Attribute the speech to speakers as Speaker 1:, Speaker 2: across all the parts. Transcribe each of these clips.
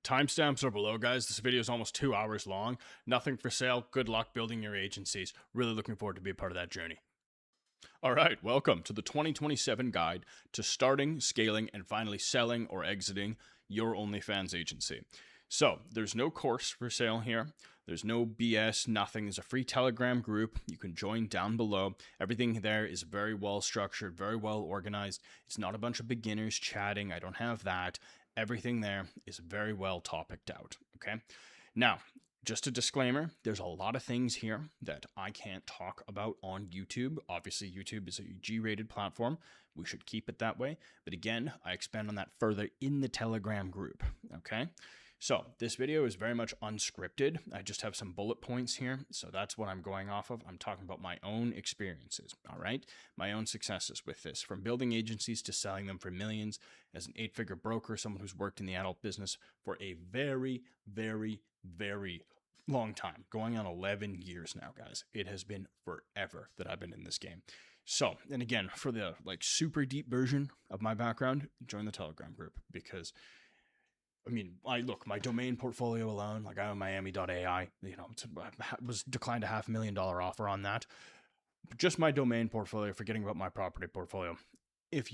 Speaker 1: Timestamps are below, guys. This video is almost 2 hours long. Nothing for sale. Good luck building your agencies. Really looking forward to be a part of that journey. All right, welcome to the 2027 guide to starting, scaling, and finally selling or exiting your OnlyFans agency. So there's no course for sale here. There's no BS, nothing. There's a free Telegram group you can join down below. Everything there is very well structured, very well organized. It's not a bunch of beginners chatting. I don't have that. Everything there is very well topicked out, okay? Now, just a disclaimer, there's a lot of things here that I can't talk about on YouTube. Obviously, YouTube is a G-rated platform. We should keep it that way. But again, I expand on that further in the Telegram group, okay? So this video is very much unscripted. I just have some bullet points here. So that's what I'm going off of. I'm talking about my own experiences, all right? My own successes with this, from building agencies to selling them for millions as an 8-figure broker, someone who's worked in the adult business for a very, very, very long time, going on 11 years now, guys. It has been forever that I've been in this game. So, and again, for the super deep version of my background, join the Telegram group because I mean, my domain portfolio alone, I own Miami.ai, was declined a $500,000 offer on that. Just my domain portfolio, forgetting about my property portfolio. If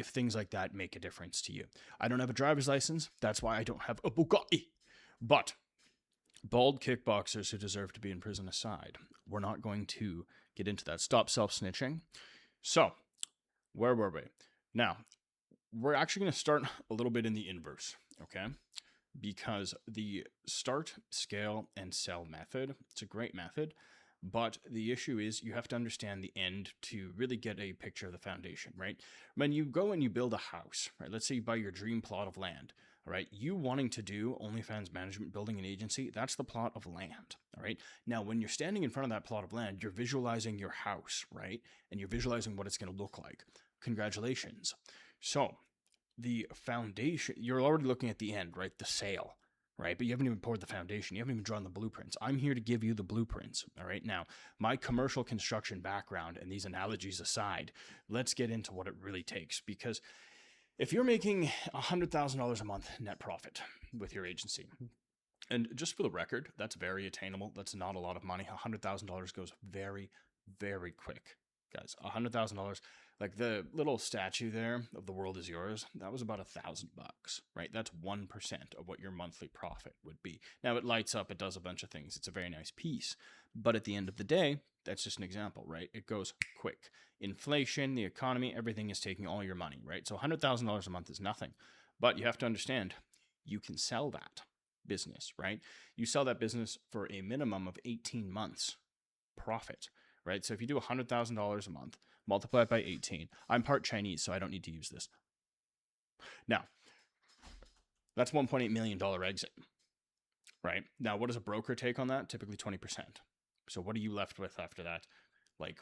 Speaker 1: things like that make a difference to you. I don't have a driver's license. That's why I don't have a Bugatti. But bald kickboxers who deserve to be in prison aside, we're not going to get into that. Stop self-snitching. So, where were we? Now, we're actually going to start a little bit in the inverse, okay? Because the start, scale, and sell method, it's a great method, but the issue is you have to understand the end to really get a picture of the foundation, right? When you go and you build a house, right? Let's say you buy your dream plot of land, all right? You wanting to do OnlyFans management, building an agency, that's the plot of land, all right? Now, when you're standing in front of that plot of land, you're visualizing your house, right? And you're visualizing what it's going to look like. Congratulations. So the foundation, you're already looking at the end, right? The sale, right? But you haven't even poured the foundation. You haven't even drawn the blueprints. I'm here to give you the blueprints, all right? Now, my commercial construction background and these analogies aside, let's get into what it really takes. Because if you're making $100,000 a month net profit with your agency, and just for the record, that's very attainable. That's not a lot of money. $100,000 goes very, very quick, guys. $100,000. Like the little statue there of the world is yours, that was about $1,000, right? That's 1% of what your monthly profit would be. Now it lights up, it does a bunch of things. It's a very nice piece. But at the end of the day, that's just an example, right? It goes quick. Inflation, the economy, everything is taking all your money, right? So $100,000 a month is nothing. But you have to understand, you can sell that business, right? You sell that business for a minimum of 18 months profit, right? So if you do $100,000 a month, multiply it by 18. I'm part Chinese, so I don't need to use this. Now, that's $1.8 million exit, right? Now, what does a broker take on that? Typically 20%. So what are you left with after that? Like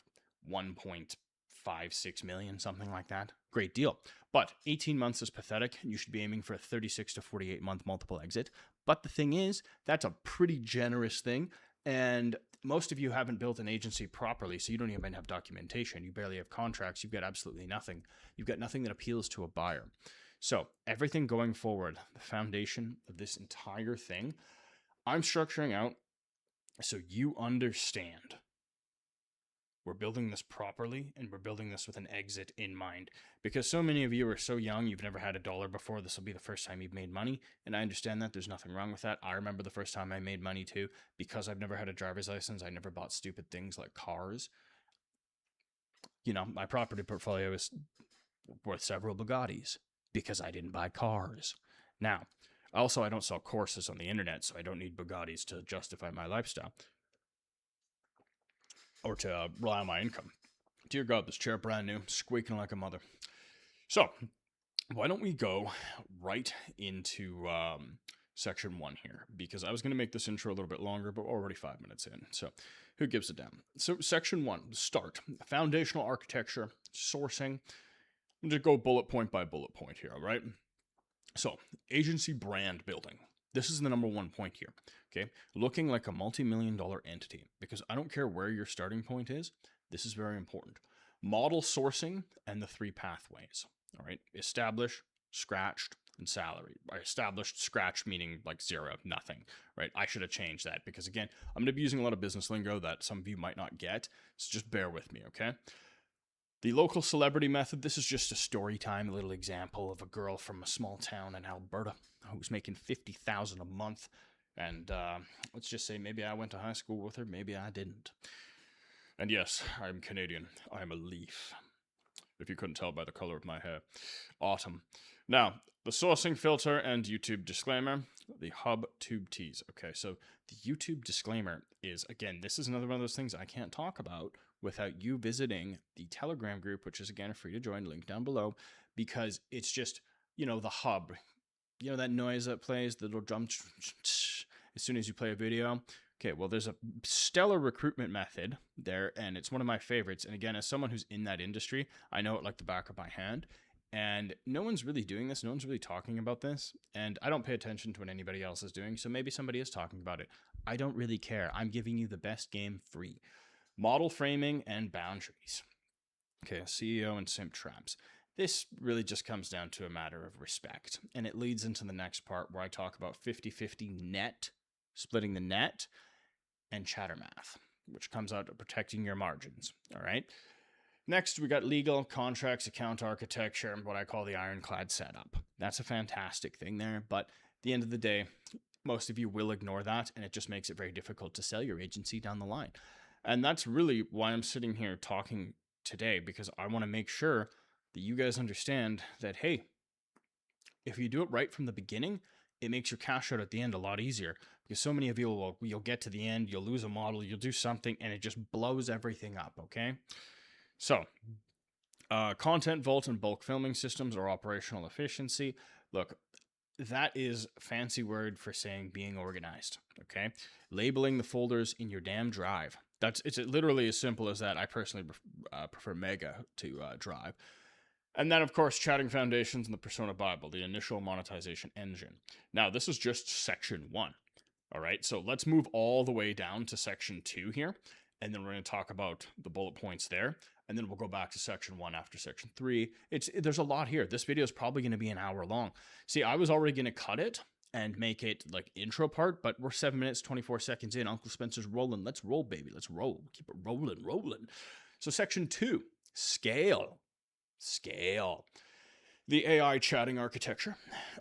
Speaker 1: 1.56 million, something like that. Great deal. But 18 months is pathetic. You should be aiming for a 36 to 48 month multiple exit. But the thing is, that's a pretty generous thing. And most of you haven't built an agency properly, so you don't even have documentation. You barely have contracts. You've got absolutely nothing. You've got nothing that appeals to a buyer. So everything going forward, the foundation of this entire thing, I'm structuring out so you understand we're building this properly and we're building this with an exit in mind. Because so many of you are so young, you've never had $1 before. This will be the first time you've made money. And I understand that. There's nothing wrong with that. I remember the first time I made money too. Because I've never had a driver's license, I never bought stupid things like cars. My property portfolio is worth several Bugattis because I didn't buy cars. Now, also, I don't sell courses on the internet, so I don't need Bugattis to justify my lifestyle or to rely on my income. Dear God, this chair brand new, squeaking like a mother. So, why don't we go right into section 1 here? Because I was going to make this intro a little bit longer, but we're already 5 minutes in. So, who gives a damn? So, section 1, start. Foundational architecture, sourcing. I'm going to go bullet point by bullet point here, all right? So, agency brand building. This is the number 1 point here, okay? Looking like a multi-million-dollar entity, because I don't care where your starting point is. This is very important. Model sourcing and the 3 pathways, all right? Established, scratched, in salary. I established scratch meaning like zero, nothing, right? I should have changed that because, again, I'm going to be using a lot of business lingo that some of you might not get. So just bear with me, okay? The local celebrity method, this is just a story time, a little example of a girl from a small town in Alberta who's making $50,000 a month. And let's just say maybe I went to high school with her, maybe I didn't. And yes, I'm Canadian. I'm a leaf, if you couldn't tell by the color of my hair. Autumn. Now, the sourcing filter and YouTube disclaimer, the HUB tube tease. Okay, so the YouTube disclaimer is, again, this is another one of those things I can't talk about without you visiting the Telegram group, which is, again, free to join, link down below, because it's just, the hub. You know that noise that plays, the little drum as soon as you play a video? Okay, well, there's a stellar recruitment method there, and it's one of my favorites. And again, as someone who's in that industry, I know it like the back of my hand. And no one's really doing this. No one's really talking about this. And I don't pay attention to what anybody else is doing. So maybe somebody is talking about it. I don't really care. I'm giving you the best game free. Model framing and boundaries. Okay, CEO and simp traps. This really just comes down to a matter of respect. And it leads into the next part where I talk about 50-50 net, splitting the net, and chatter math, which comes out to protecting your margins. All right. Next, we got legal, contracts, account architecture, and what I call the ironclad setup. That's a fantastic thing there. But at the end of the day, most of you will ignore that, and it just makes it very difficult to sell your agency down the line. And that's really why I'm sitting here talking today, because I want to make sure that you guys understand that, hey, if you do it right from the beginning, it makes your cash out at the end a lot easier, because so many of you you'll get to the end, you'll lose a model, you'll do something, and it just blows everything up, okay? So, content vault and bulk filming systems or operational efficiency. Look, that is a fancy word for saying being organized, okay? Labeling the folders in your damn drive. It's literally as simple as that. I personally prefer Mega to Drive. And then, of course, chatting foundations and the Persona Bible, the initial monetization engine. Now, this is just section 1. All right, so let's move all the way down to section 2 here. And then we're going to talk about the bullet points there. And then we'll go back to section 1 after section 3. There's a lot here. This video is probably going to be an hour long. See, I was already going to cut it and make it like intro part, but we're 7 minutes, 24 seconds in. Uncle Spencer's rolling. Let's roll, baby. Let's roll. Keep it rolling. So section 2, scale. The AI chatting architecture,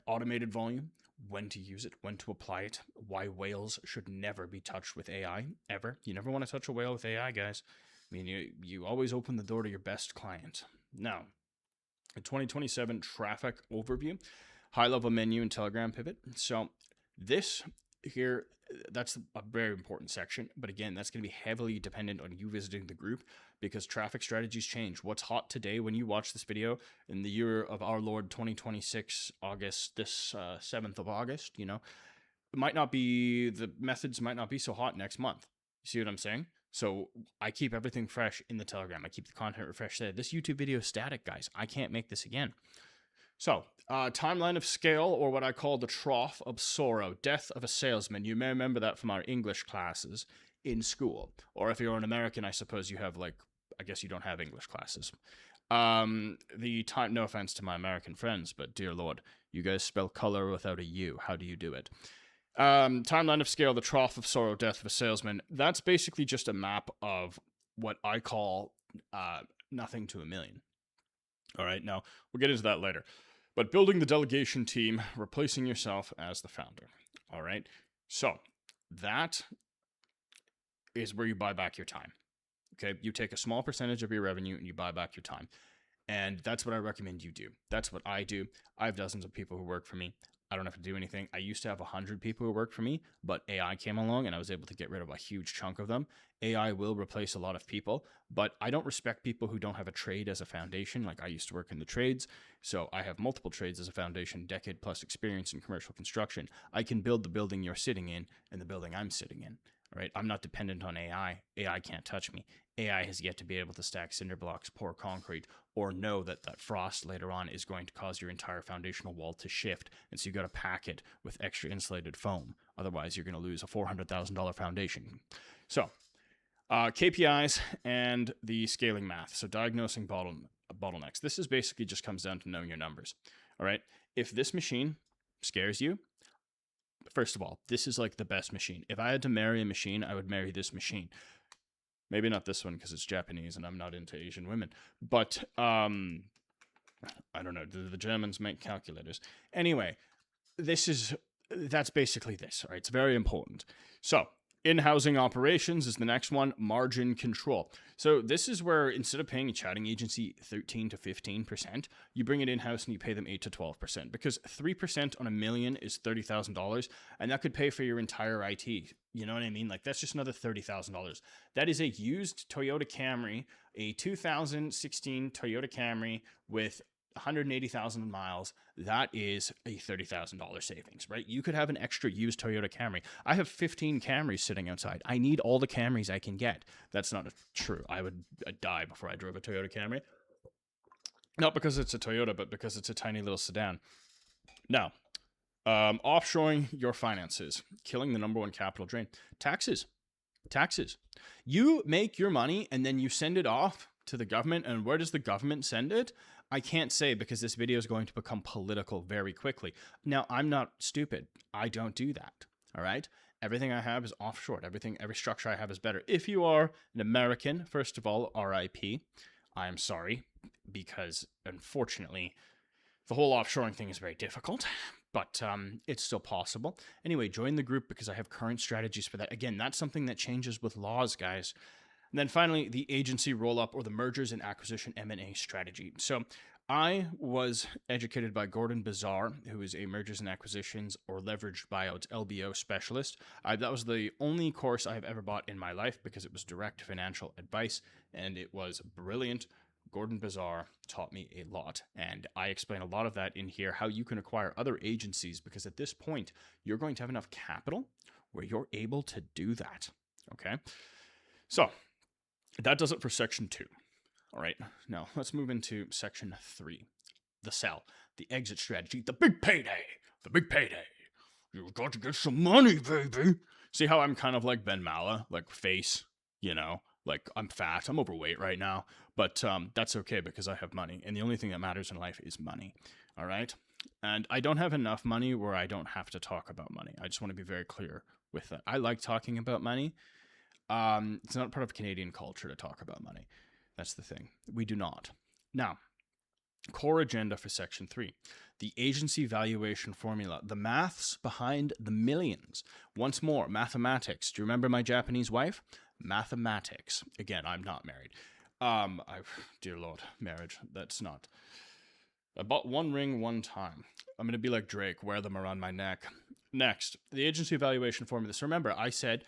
Speaker 1: automated volume, when to use it, when to apply it, why whales should never be touched with AI, ever. You never want to touch a whale with AI, guys. I mean, you always open the door to your best client. Now, a 2027 traffic overview, high-level menu and Telegram pivot. So this here, that's a very important section. But again, that's going to be heavily dependent on you visiting the group, because traffic strategies change. What's hot today when you watch this video in the year of our Lord 2026, August, this 7th of August, it might not be, the methods might not be so hot next month. You see what I'm saying? So I keep everything fresh in the Telegram. I keep the content refreshed there. This YouTube video is static, guys. I can't make this again. So, timeline of scale, or what I call the trough of sorrow, death of a salesman. You may remember that from our English classes in school. Or if you're an American, I suppose you have I guess you don't have English classes. No offense to my American friends, but dear Lord, you guys spell color without a U. How do you do it? Timeline of scale, the trough of sorrow, death of a salesman. That's basically just a map of what I call nothing to a million. All right, now we'll get into that later. But building the delegation team, replacing yourself as the founder. All right, so that is where you buy back your time. Okay, you take a small percentage of your revenue and you buy back your time. And that's what I recommend you do. That's what I do. I have dozens of people who work for me. I don't have to do anything. I used to have 100 people who work for me, but AI came along and I was able to get rid of a huge chunk of them. AI will replace a lot of people, but I don't respect people who don't have a trade as a foundation. Like, I used to work in the trades, so I have multiple trades as a foundation, decade plus experience in commercial construction. I can build the building you're sitting in and the building I'm sitting in. All right, I'm not dependent on AI. AI can't touch me. AI has yet to be able to stack cinder blocks, pour concrete, or know that frost later on is going to cause your entire foundational wall to shift. And so you got to pack it with extra insulated foam. Otherwise, you're going to lose a $400,000 foundation. So KPIs and the scaling math. So diagnosing bottlenecks. This is basically just comes down to knowing your numbers. All right. if this machine scares you, first of all, this is like the best machine. If I had to marry a machine, I would marry this machine. Maybe not this one because it's Japanese and I'm not into Asian women. But I don't know. Do the Germans make calculators? Anyway, that's basically this. All right, it's very important. So in-housing operations is the next one. Margin control. So this is where instead of paying a chatting agency 13 to 15%, you bring it in-house and you pay them 8 to 12%, because 3% on $1 million is $30,000, and that could pay for your entire IT. You know what I mean? Like, that's just another $30,000. That is a used Toyota Camry, a 2016 Toyota Camry with 180,000 miles. That is a $30,000 savings, right? You could have an extra used Toyota Camry. I have 15 Camrys sitting outside. I need all the Camrys I can get. That's not true. I'd die before I drove a Toyota Camry. Not because it's a Toyota, but because it's a tiny little sedan. Now, offshoring your finances, killing the number one capital drain. Taxes. You make your money and then you send it off to the government. And where does the government send it? I can't say, because this video is going to become political very quickly. Now, I'm not stupid. I don't do that. All right. Everything I have is offshore. Every structure I have is better. If you are an American, first of all, RIP. I'm sorry, because unfortunately, the whole offshoring thing is very difficult, but it's still possible. Anyway, join the group because I have current strategies for that. Again, that's something that changes with laws, guys. And then finally, the agency roll-up or the mergers and acquisition M&A strategy. So I was educated by Gordon Bazar, who is a mergers and acquisitions or leveraged buyouts LBO specialist. That was the only course I have ever bought in my life because it was direct financial advice, and it was brilliant. Gordon Bazar taught me a lot, and I explain a lot of that in here, how you can acquire other agencies, because at this point, you're going to have enough capital where you're able to do that, okay? So that does it for section 2. All right, now let's move into section 3, the sell, the exit strategy, the big payday. You've got to get some money, baby. See how I'm kind of like Ben Mala, like face, you know, like I'm fat, I'm overweight right now, but that's okay because I have money, and the only thing that matters in life is money, all right? And I don't have enough money where I don't have to talk about money. I just want to be very clear with that. I like talking about money. It's not part of Canadian culture to talk about money. That's the thing. We do not. Now, core agenda for section 3, the agency valuation formula, the maths behind the millions. Once more, mathematics. Do you remember my Japanese wife? Mathematics. Again, I'm not married. Dear Lord, marriage. That's not. I bought one ring one time. I'm going to be like Drake, wear them around my neck. Next, the agency valuation formula. So remember, I said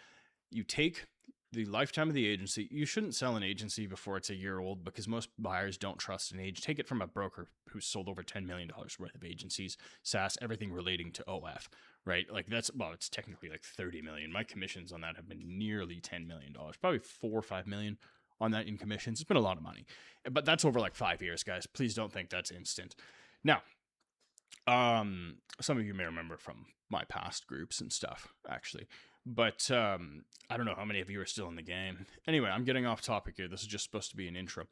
Speaker 1: you take the lifetime of the agency. You shouldn't sell an agency before it's a year old because most buyers don't trust an agent. Take it from a broker who's sold over $10 million worth of agencies, SaaS, everything relating to OF, right? Like that's, well, it's technically like 30 million. My commissions on that have been nearly $10 million, probably 4 or 5 million on that in commissions. It's been a lot of money, but that's over like 5 years, guys. Please don't think that's instant. Now, some of you may remember from my past groups and stuff, actually. But I don't know how many of you are still in the game. Anyway, I'm getting off topic here. This is just supposed to be an intro.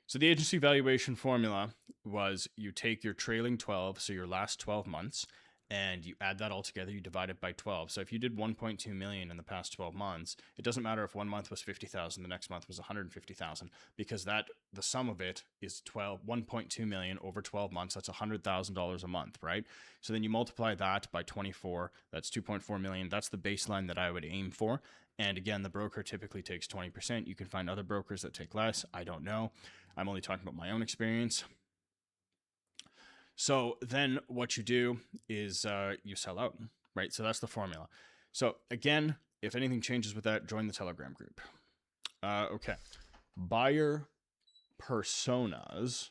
Speaker 1: So the agency valuation formula was you take your trailing 12, so your last 12 months, and you add that all together, you divide it by 12. So if you did 1.2 million in the past 12 months, it doesn't matter if one month was 50,000, the next month was 150,000, because the sum of it is 1.2 million over 12 months. That's $100,000 a month, right? So then you multiply that by 24, that's 2.4 million. That's the baseline that I would aim for. And again, the broker typically takes 20%. You can find other brokers that take less. I don't know. I'm only talking about my own experience. So then what you do is you sell out, right? So that's the formula. So again, if anything changes with that, join the Telegram group. Okay. Buyer personas.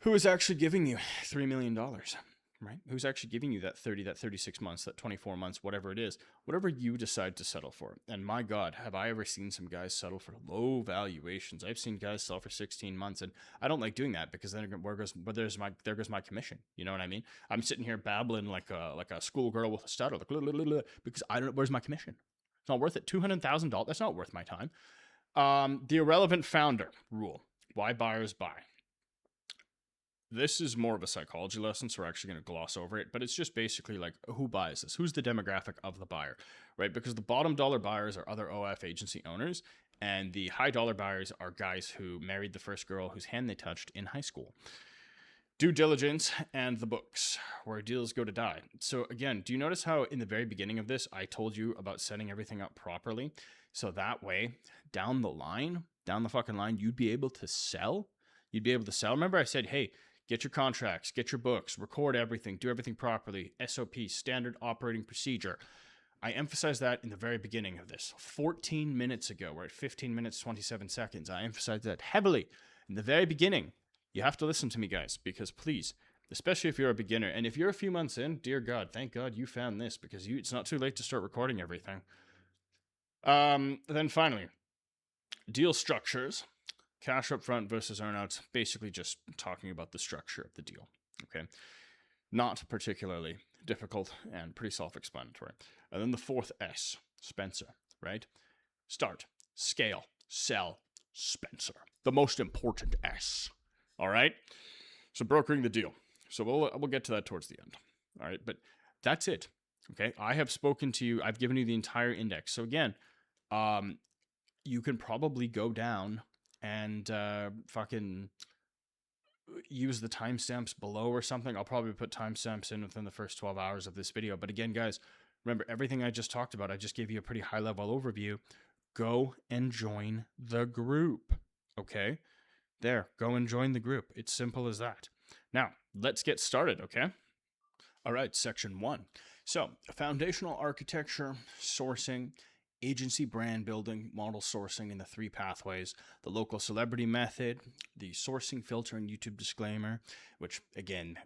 Speaker 1: Who is actually giving you $3 million, right? Who's actually giving you that 30, that 36 months, that 24 months, whatever it is, whatever you decide to settle for. And my God, have I ever seen some guys settle for low valuations? I've seen guys sell for 16 months, and I don't like doing that because then there goes my commission. You know what I mean? I'm sitting here babbling like a schoolgirl with a stutter, like, because I don't know, where's my commission? It's not worth it. $200,000, that's not worth my time. The irrelevant founder rule. Why buyers buy. this is more of a psychology lesson, so we're actually going to gloss over it, but it's just basically like, who buys this? Who's the demographic of the buyer, right? Because the bottom dollar buyers are other OF agency owners, and the high dollar buyers are guys who married the first girl whose hand they touched in high school. Due diligence and the books, where deals go to die. So again, do you notice how in the very beginning of this, I told you about setting everything up properly? So that way, down the fucking line, you'd be able to sell. You'd be able to sell. Remember I said, hey, get your contracts, get your books, record everything, do everything properly, SOP, standard operating procedure. I emphasized that in the very beginning of this. 14 minutes ago, we're at 15 minutes, 27 seconds. I emphasized that heavily in the very beginning. You have to listen to me, guys, because please, especially if you're a beginner, and if you're a few months in, dear God, thank God you found this, because it's not too late to start recording everything. Then finally, deal structures. Cash up front versus earnouts, basically just talking about the structure of the deal, okay? Not particularly difficult and pretty self-explanatory. And then the fourth S, Spencer, right? Start, scale, sell, Spencer. The most important S, all right? So brokering the deal. So we'll get to that towards the end, all right? But that's it, okay? I have spoken to you. I've given you the entire index. So again, you can probably go down and fucking use the timestamps below or something. I'll probably put timestamps in within the first 12 hours of this video. But again, guys, remember everything I just talked about. I just gave you a pretty high-level overview. Go and join the group, okay? There, go and join the group. It's simple as that. Now, let's get started, okay? All right, section 1. So, foundational architecture, sourcing, agency brand building, model sourcing in the 3 pathways, the local celebrity method, the sourcing filter and YouTube disclaimer, which again,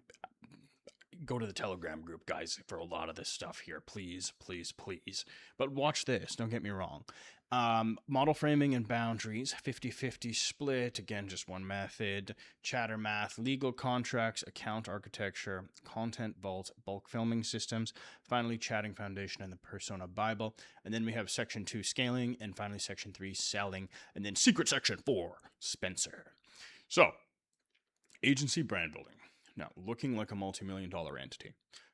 Speaker 1: go to the Telegram group, guys, for a lot of this stuff here. Please, please, please. But watch this, don't get me wrong. Model framing and boundaries, 50-50 split, again, just one method, chatter math, legal contracts, account architecture, content vault, bulk filming systems, finally chatting foundation and the persona Bible. And then we have section 2, scaling, and finally section 3, selling, and then secret section 4, Spencer. So, agency brand building. Now, looking like a multi-million-dollar entity,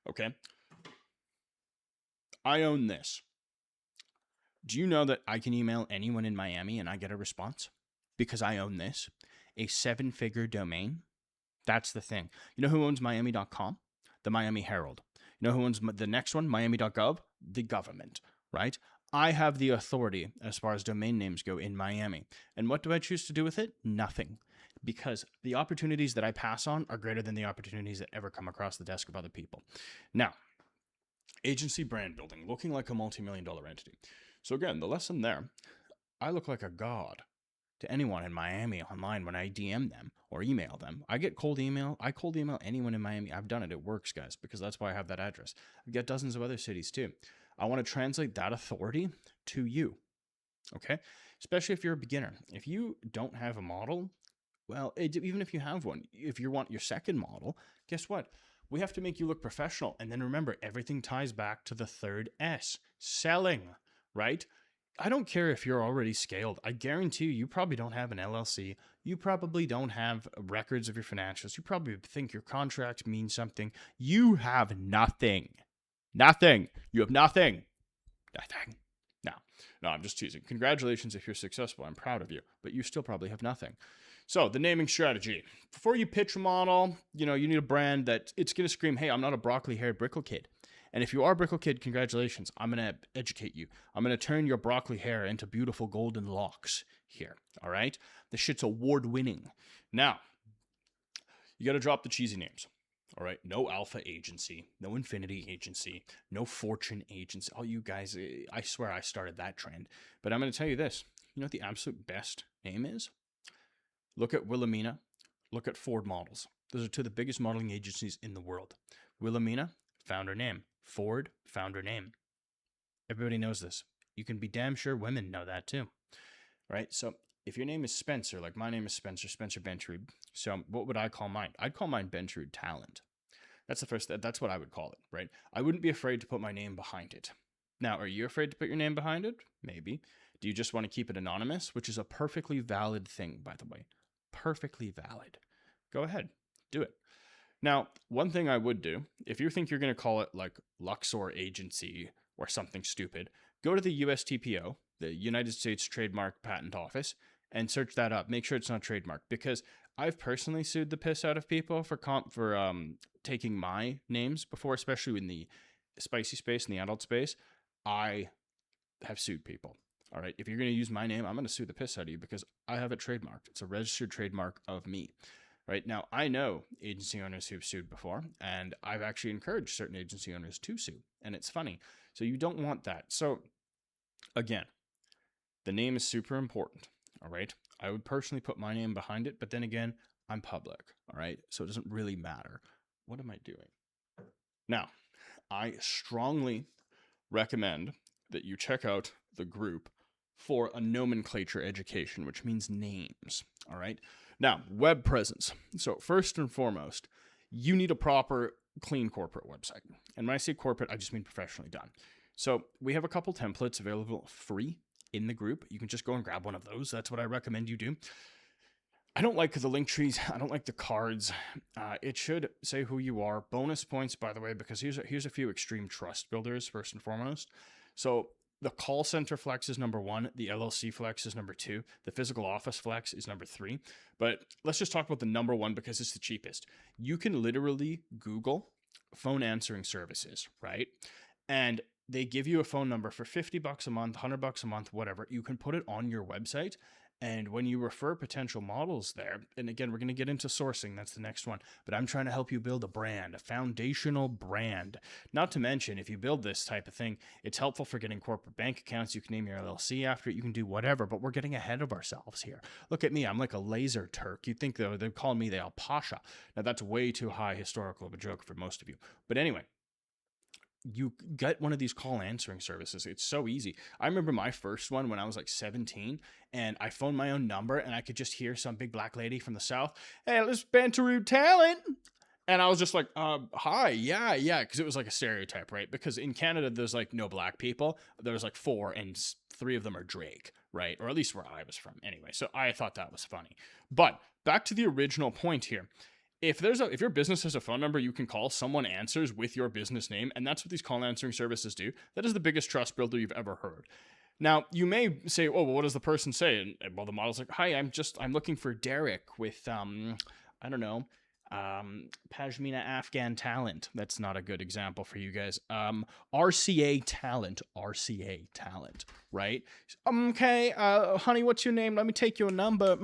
Speaker 1: okay? I own this. Do you know that I can email anyone in Miami and I get a response? Because I own this. A 7-figure domain. That's the thing. You know who owns Miami.com? The Miami Herald. You know who owns the next one? Miami.gov? The government, right? I have the authority as far as domain names go in Miami. And what do I choose to do with it? Nothing. Because the opportunities that I pass on are greater than the opportunities that ever come across the desk of other people. Now, agency brand building, looking like a multi-million-dollar entity. So again, the lesson there, I look like a god to anyone in Miami online when I DM them or email them. I get cold email. I cold email anyone in Miami. I've done it. It works, guys, because that's why I have that address. I've got dozens of other cities too. I want to translate that authority to you, okay? Especially if you're a beginner. If you don't have a model, well, even if you have one, if you want your second model, guess what? We have to make you look professional. And then remember, everything ties back to the third S, selling, right? I don't care if you're already scaled. I guarantee you probably don't have an LLC. You probably don't have records of your financials. You probably think your contracts mean something. You have nothing. Nothing. You have nothing. Nothing. No, I'm just teasing. Congratulations if you're successful. I'm proud of you. But you still probably have nothing. So the naming strategy. Before you pitch a model, you need a brand that it's going to scream, hey, I'm not a broccoli-haired Brickle Kid. And if you are Brickle Kid, congratulations. I'm going to educate you. I'm going to turn your broccoli hair into beautiful golden locks here. All right? This shit's award-winning. Now, you got to drop the cheesy names. All right? No Alpha Agency, no Infinity Agency, no Fortune Agency. All you guys, I swear I started that trend. But I'm going to tell you this. You know what the absolute best name is? Look at Wilhelmina. Look at Ford Models. Those are 2 of the biggest modeling agencies in the world. Wilhelmina, founder name. Ford, founder name. Everybody knows this. You can be damn sure women know that too. Right? So if your name is Spencer, like my name is Spencer Bentrud. So what would I call mine? I'd call mine Bentrud Talent. That's what I would call it, right? I wouldn't be afraid to put my name behind it. Now, are you afraid to put your name behind it? Maybe. Do you just want to keep it anonymous? Which is a perfectly valid thing, by the way. Perfectly valid. Go ahead. do it. Now, one thing I would do, if you think you're going to call it like Luxor Agency or something stupid, go to the USTPO, the United States Trademark Patent Office, and search that up. Make sure it's not trademarked, because I've personally sued the piss out of people for taking my names before, especially in the spicy space and the adult space. I have sued people. All right. If you're going to use my name, I'm going to sue the piss out of you because I have it trademarked. It's a registered trademark of me. Right now, I know agency owners who've sued before, and I've actually encouraged certain agency owners to sue. And it's funny. So you don't want that. So again, the name is super important. All right. I would personally put my name behind it, but then again, I'm public. All right. So it doesn't really matter. What am I doing? Now, I strongly recommend that you check out the group for a nomenclature education, which means names. All right. Now, web presence. So first and foremost, you need a proper, clean corporate website. And when I say corporate, I just mean professionally done. So we have a couple templates available free in the group. You can just go and grab one of those. That's what I recommend you do. I don't like the link trees. I don't like the cards. It should say who you are. Bonus points, by the way, because here's a few extreme trust builders, first and foremost. So the call center flex is number 1. The LLC flex is number 2. The physical office flex is number 3. But let's just talk about the number 1 because it's the cheapest. You can literally Google phone answering services, right? And they give you a phone number for $50 a month, $100 a month, whatever. You can put it on your website. And when you refer potential models there, and again, we're going to get into sourcing, that's the next one, but I'm trying to help you build a brand, a foundational brand. Not to mention, if you build this type of thing, it's helpful for getting corporate bank accounts. You can name your LLC after it, you can do whatever, but we're getting ahead of ourselves here. Look at me, I'm like a laser Turk. You'd think though, they're calling me the Al Pasha. Now that's way too high historical of a joke for most of you. But anyway, you get one of these call answering services. It's so easy. I remember my first one when I was like 17 and I phoned my own number and I could just hear some big black lady from the South. Hey, let's Bantaroo talent. And I was just like, hi, yeah. Because it was like a stereotype, right? Because in Canada, there's like no black people. There's like 4 and 3 of them are Drake, right? Or at least where I was from. Anyway, so I thought that was funny. But back to the original point here. If your business has a phone number you can call, someone answers with your business name, and that's what these call answering services do. That is the biggest trust builder you've ever heard. Now, you may say, oh, well, what does the person say? And well, the model's like, hi, I'm looking for Derek with, I don't know, Pashmina Afghan talent. That's not a good example for you guys. RCA talent, right? Okay, honey, what's your name? Let me take your number.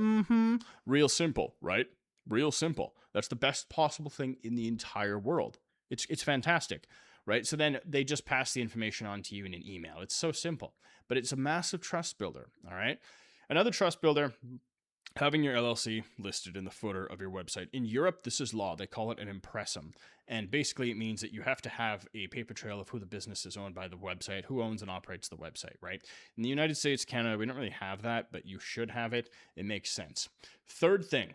Speaker 1: Real simple, right? Real simple. That's the best possible thing in the entire world. It's fantastic, right? So then they just pass the information on to you in an email. It's so simple, but it's a massive trust builder, all right? Another trust builder, having your LLC listed in the footer of your website. In Europe, this is law. They call it an impressum. And basically it means that you have to have a paper trail of who the business is owned by the website, who owns and operates the website, right? In the United States, Canada, we don't really have that, but you should have it. It makes sense. Third thing,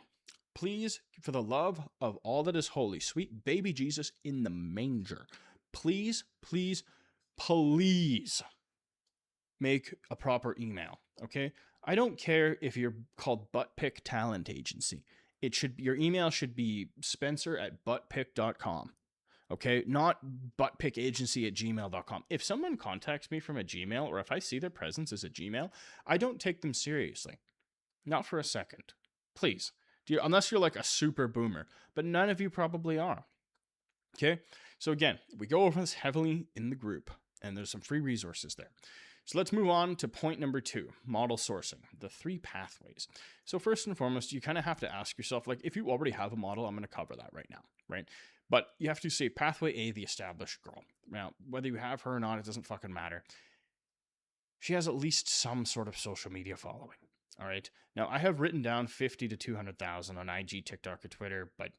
Speaker 1: please, for the love of all that is holy, sweet baby Jesus in the manger, please make a proper email, okay? I don't care if you're called Buttpick Talent Agency. Your email should be spencer@buttpick.com, okay? Not buttpickagency@gmail.com. If someone contacts me from a Gmail, or if I see their presence as a Gmail, I don't take them seriously. Not for a second. Please. Unless you're like a super boomer, but none of you probably are. Okay, so again, we go over this heavily in the group, and there's some free resources there. So let's move on to point number 2, model sourcing, the 3 pathways. So first and foremost, you kind of have to ask yourself, like, if you already have a model, I'm going to cover that right now, right? But you have to say pathway A, the established girl. Now, whether you have her or not, it doesn't fucking matter. She has at least some sort of social media following. All right. Now, I have written down 50 to 200,000 on IG, TikTok, or Twitter, but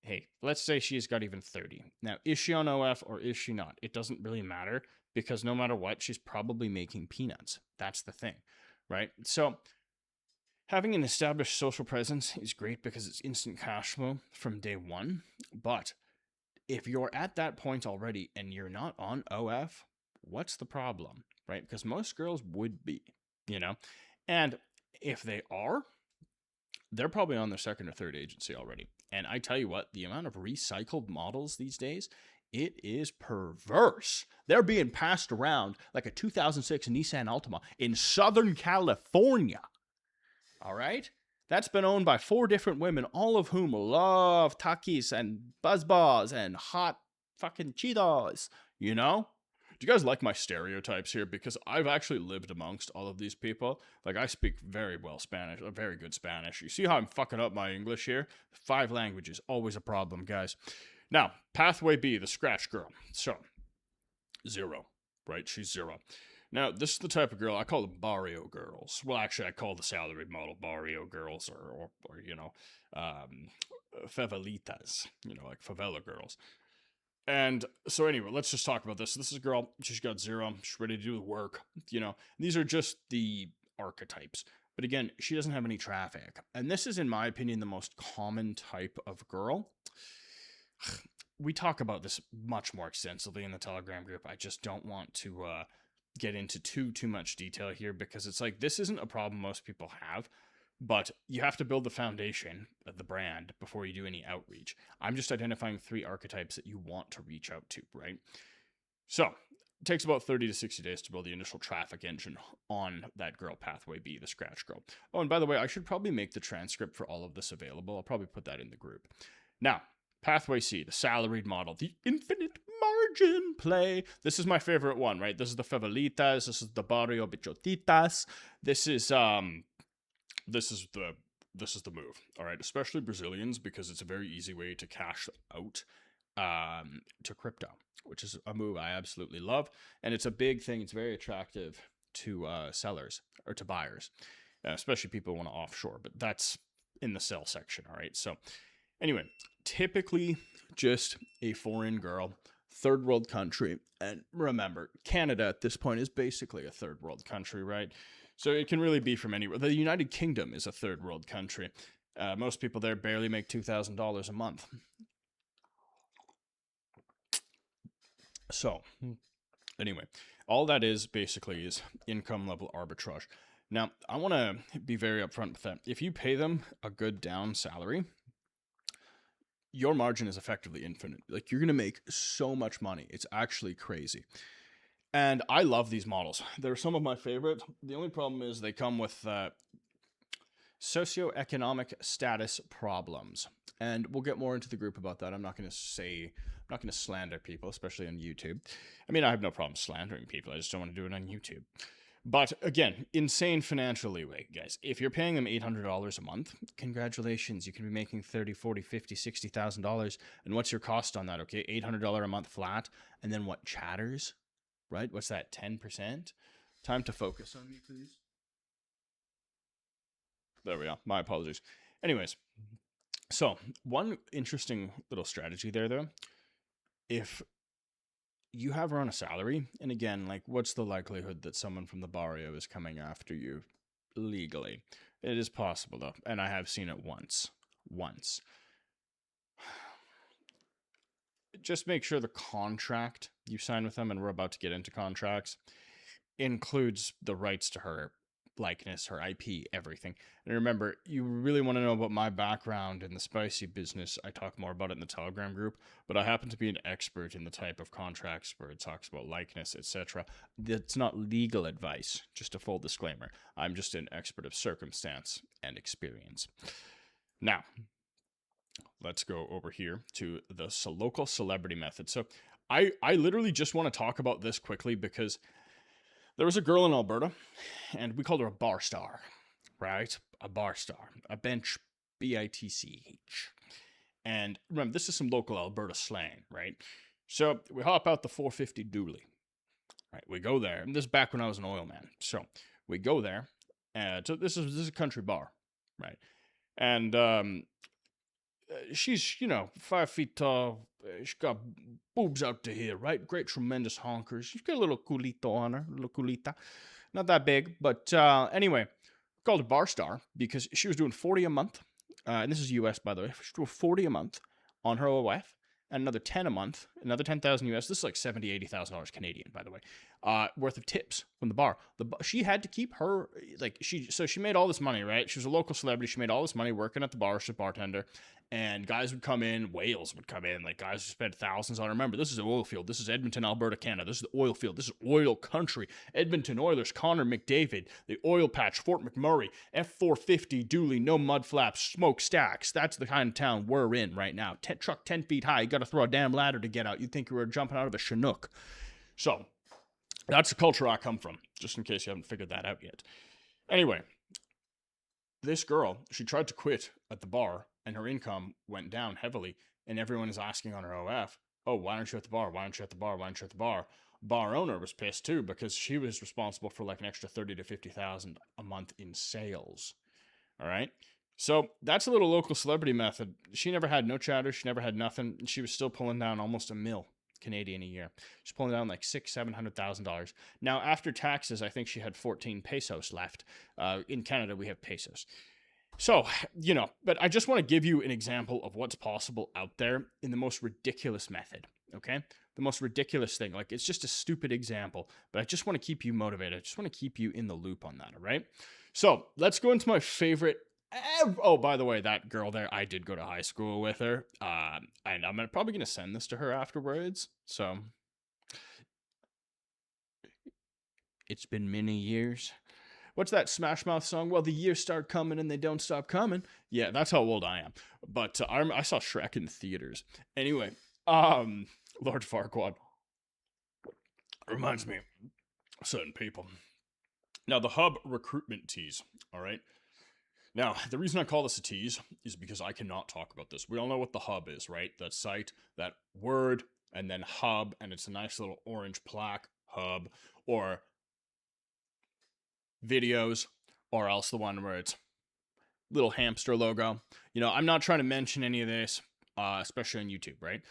Speaker 1: hey, let's say she's got even 30. Now, is she on OF or is she not? It doesn't really matter because no matter what, she's probably making peanuts. That's the thing, right? So having an established social presence is great because it's instant cash flow from day one. But if you're at that point already and you're not on OF, what's the problem, right? Because most girls would be, And if they are, they're probably on their second or third agency already. And I tell you what, the amount of recycled models these days, it is perverse. They're being passed around like a 2006 Nissan Altima in Southern California. All right? That's been owned by 4 different women, all of whom love Takis and Buzzballs and hot fucking Cheetos, you know? Do you guys like my stereotypes here? Because I've actually lived amongst all of these people. Like, I speak very well Spanish, very good Spanish. You see how I'm fucking up my English here? 5 languages, always a problem, guys. Now, pathway B, the scratch girl. So, 0, right? She's 0. Now, this is the type of girl, I call them barrio girls. Well, actually, I call the salaried model barrio girls or you know, favelitas, you know, like favela girls. And so anyway, let's just talk about this. This is a girl, she's got 0, she's ready to do the work, you know. These are just the archetypes. But again, she doesn't have any traffic. And this is, in my opinion, the most common type of girl. We talk about this much more extensively in the Telegram group. I just don't want to get into too much detail here, because it's like, this isn't a problem most people have, but you have to build the foundation of the brand before you do any outreach. I'm just identifying 3 archetypes that you want to reach out to, right? So it takes about 30 to 60 days to build the initial traffic engine on that girl, pathway B, the scratch girl. Oh, and by the way, I should probably make the transcript for all of this available. I'll probably put that in the group. Now, pathway C, the salaried model, the infinite margin play. This is my favorite one, right? This is the favelitas. This is the barrio bichotitas. This is the move. All right, especially Brazilians, because it's a very easy way to cash out to crypto, which is a move I absolutely love, and it's a big thing. It's very attractive to sellers or to buyers, especially people who want to offshore. But that's in the sell section. All right, so. Anyway, typically just a foreign girl, third world country. And remember, Canada at this point is basically a third world country, right? So it can really be from anywhere. The United Kingdom is a third world country. Most people there barely make $2,000 a month. So, anyway, all that is basically is income level arbitrage. Now, I want to be very upfront with that. If you pay them a good down salary, your margin is effectively infinite. Like, you're going to make so much money. It's actually crazy. And I love these models. They're some of my favorite. The only problem is they come with socioeconomic status problems. And we'll get more into the group about that. I'm not going to slander people, especially on YouTube. I mean, I have no problem slandering people. I just don't want to do it on YouTube. But again, insane financial leeway, guys. If you're paying them $800 a month, congratulations. You can be making $30, $40, $50, $60,000. And what's your cost on that? Okay, $800 a month flat. And then what, chatters? Right? What's that, 10%? Time to focus on me, please. There we are. My apologies. Anyways, so one interesting little strategy there, though. If you have her on a salary, and again, like, what's the likelihood that someone from the barrio is coming after you legally? It is possible, though, and I have seen it once. Just make sure the contract you sign with them, and we're about to get into contracts, includes the rights to her likeness, her IP, everything. And remember, you really want to know about my background in the spicy business. I talk more about it in the Telegram group, but I happen to be an expert in the type of contracts where it talks about likeness, etc. That's not legal advice, just a full disclaimer. I'm just an expert of circumstance and experience. Now, let's go over here to the local celebrity method. So I literally just want to talk about this quickly because there was a girl in Alberta, and we called her a bar star, right? A bar star, a bench, B-I-T-C-H. And remember, this is some local Alberta slang, right? So we hop out the 450 dually, right? We go there, and this is back when I was an oil man. So we go there, and so this is a country bar, right? And she's, 5 feet tall. She's got boobs out to here, right? Great, tremendous honkers. She's got a little culito on her, a little culita. Not that big, but anyway, called her Bar Star because she was doing 40 a month. And this is US, by the way. She was doing 40 a month on her OF and another 10 a month another 10,000 US. This is like $70,000-$80,000 Canadian, by the way, worth of tips from the bar. She had to keep her, like, she made all this money, right? She was a local celebrity. She made all this money working at the bar. She's a bartender. And guys would come in, whales would come in, like guys who spent thousands on. Remember, this is an oil field. This is Edmonton, Alberta, Canada. This is the oil field. This is oil country. Edmonton Oilers, Connor McDavid, the oil patch, Fort McMurray, F450, Dooley, no mud flaps, smokestacks. That's the kind of town we're in right now. Truck 10 feet high. You got to throw a damn ladder to get out. You'd think you were jumping out of a Chinook. So that's the culture I come from, just in case you haven't figured that out yet. Anyway, this girl, she tried to quit at the bar, and her income went down heavily, and everyone is asking on her OF, oh, why aren't you at the bar? Why aren't you at the bar? Why aren't you at the bar? Bar owner was pissed too, because she was responsible for like an extra $30,000 to $50,000 a month in sales. All right. So that's a little local celebrity method. She never had no chatter. She never had nothing. She was still pulling down almost $1 million Canadian a year. She's pulling down like $600,000-$700,000. Now, after taxes, I think she had 14 pesos left. In Canada, we have pesos. So, but I just want to give you an example of what's possible out there in the most ridiculous method, okay? The most ridiculous thing. Like, it's just a stupid example, but I just want to keep you motivated. I just want to keep you in the loop on that, all right? So, let's go into my favorite. Oh, by the way, that girl there, I did go to high school with her, and I'm probably going to send this to her afterwards. So, it's been many years. What's that Smash Mouth song? Well, the years start coming and they don't stop coming. Yeah, that's how old I am. But I saw Shrek in theaters. Anyway, Lord Farquaad reminds me of certain people. Now, the HUB Recruitment tease, all right? Now, the reason I call this a tease is because I cannot talk about this. We all know what the HUB is, right? That site, that word, and then HUB, and it's a nice little orange plaque, HUB, or videos, or else the one where it's little hamster logo. I'm not trying to mention any of this, especially on YouTube, right?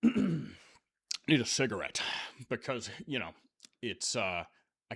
Speaker 1: Need a cigarette because, it's, I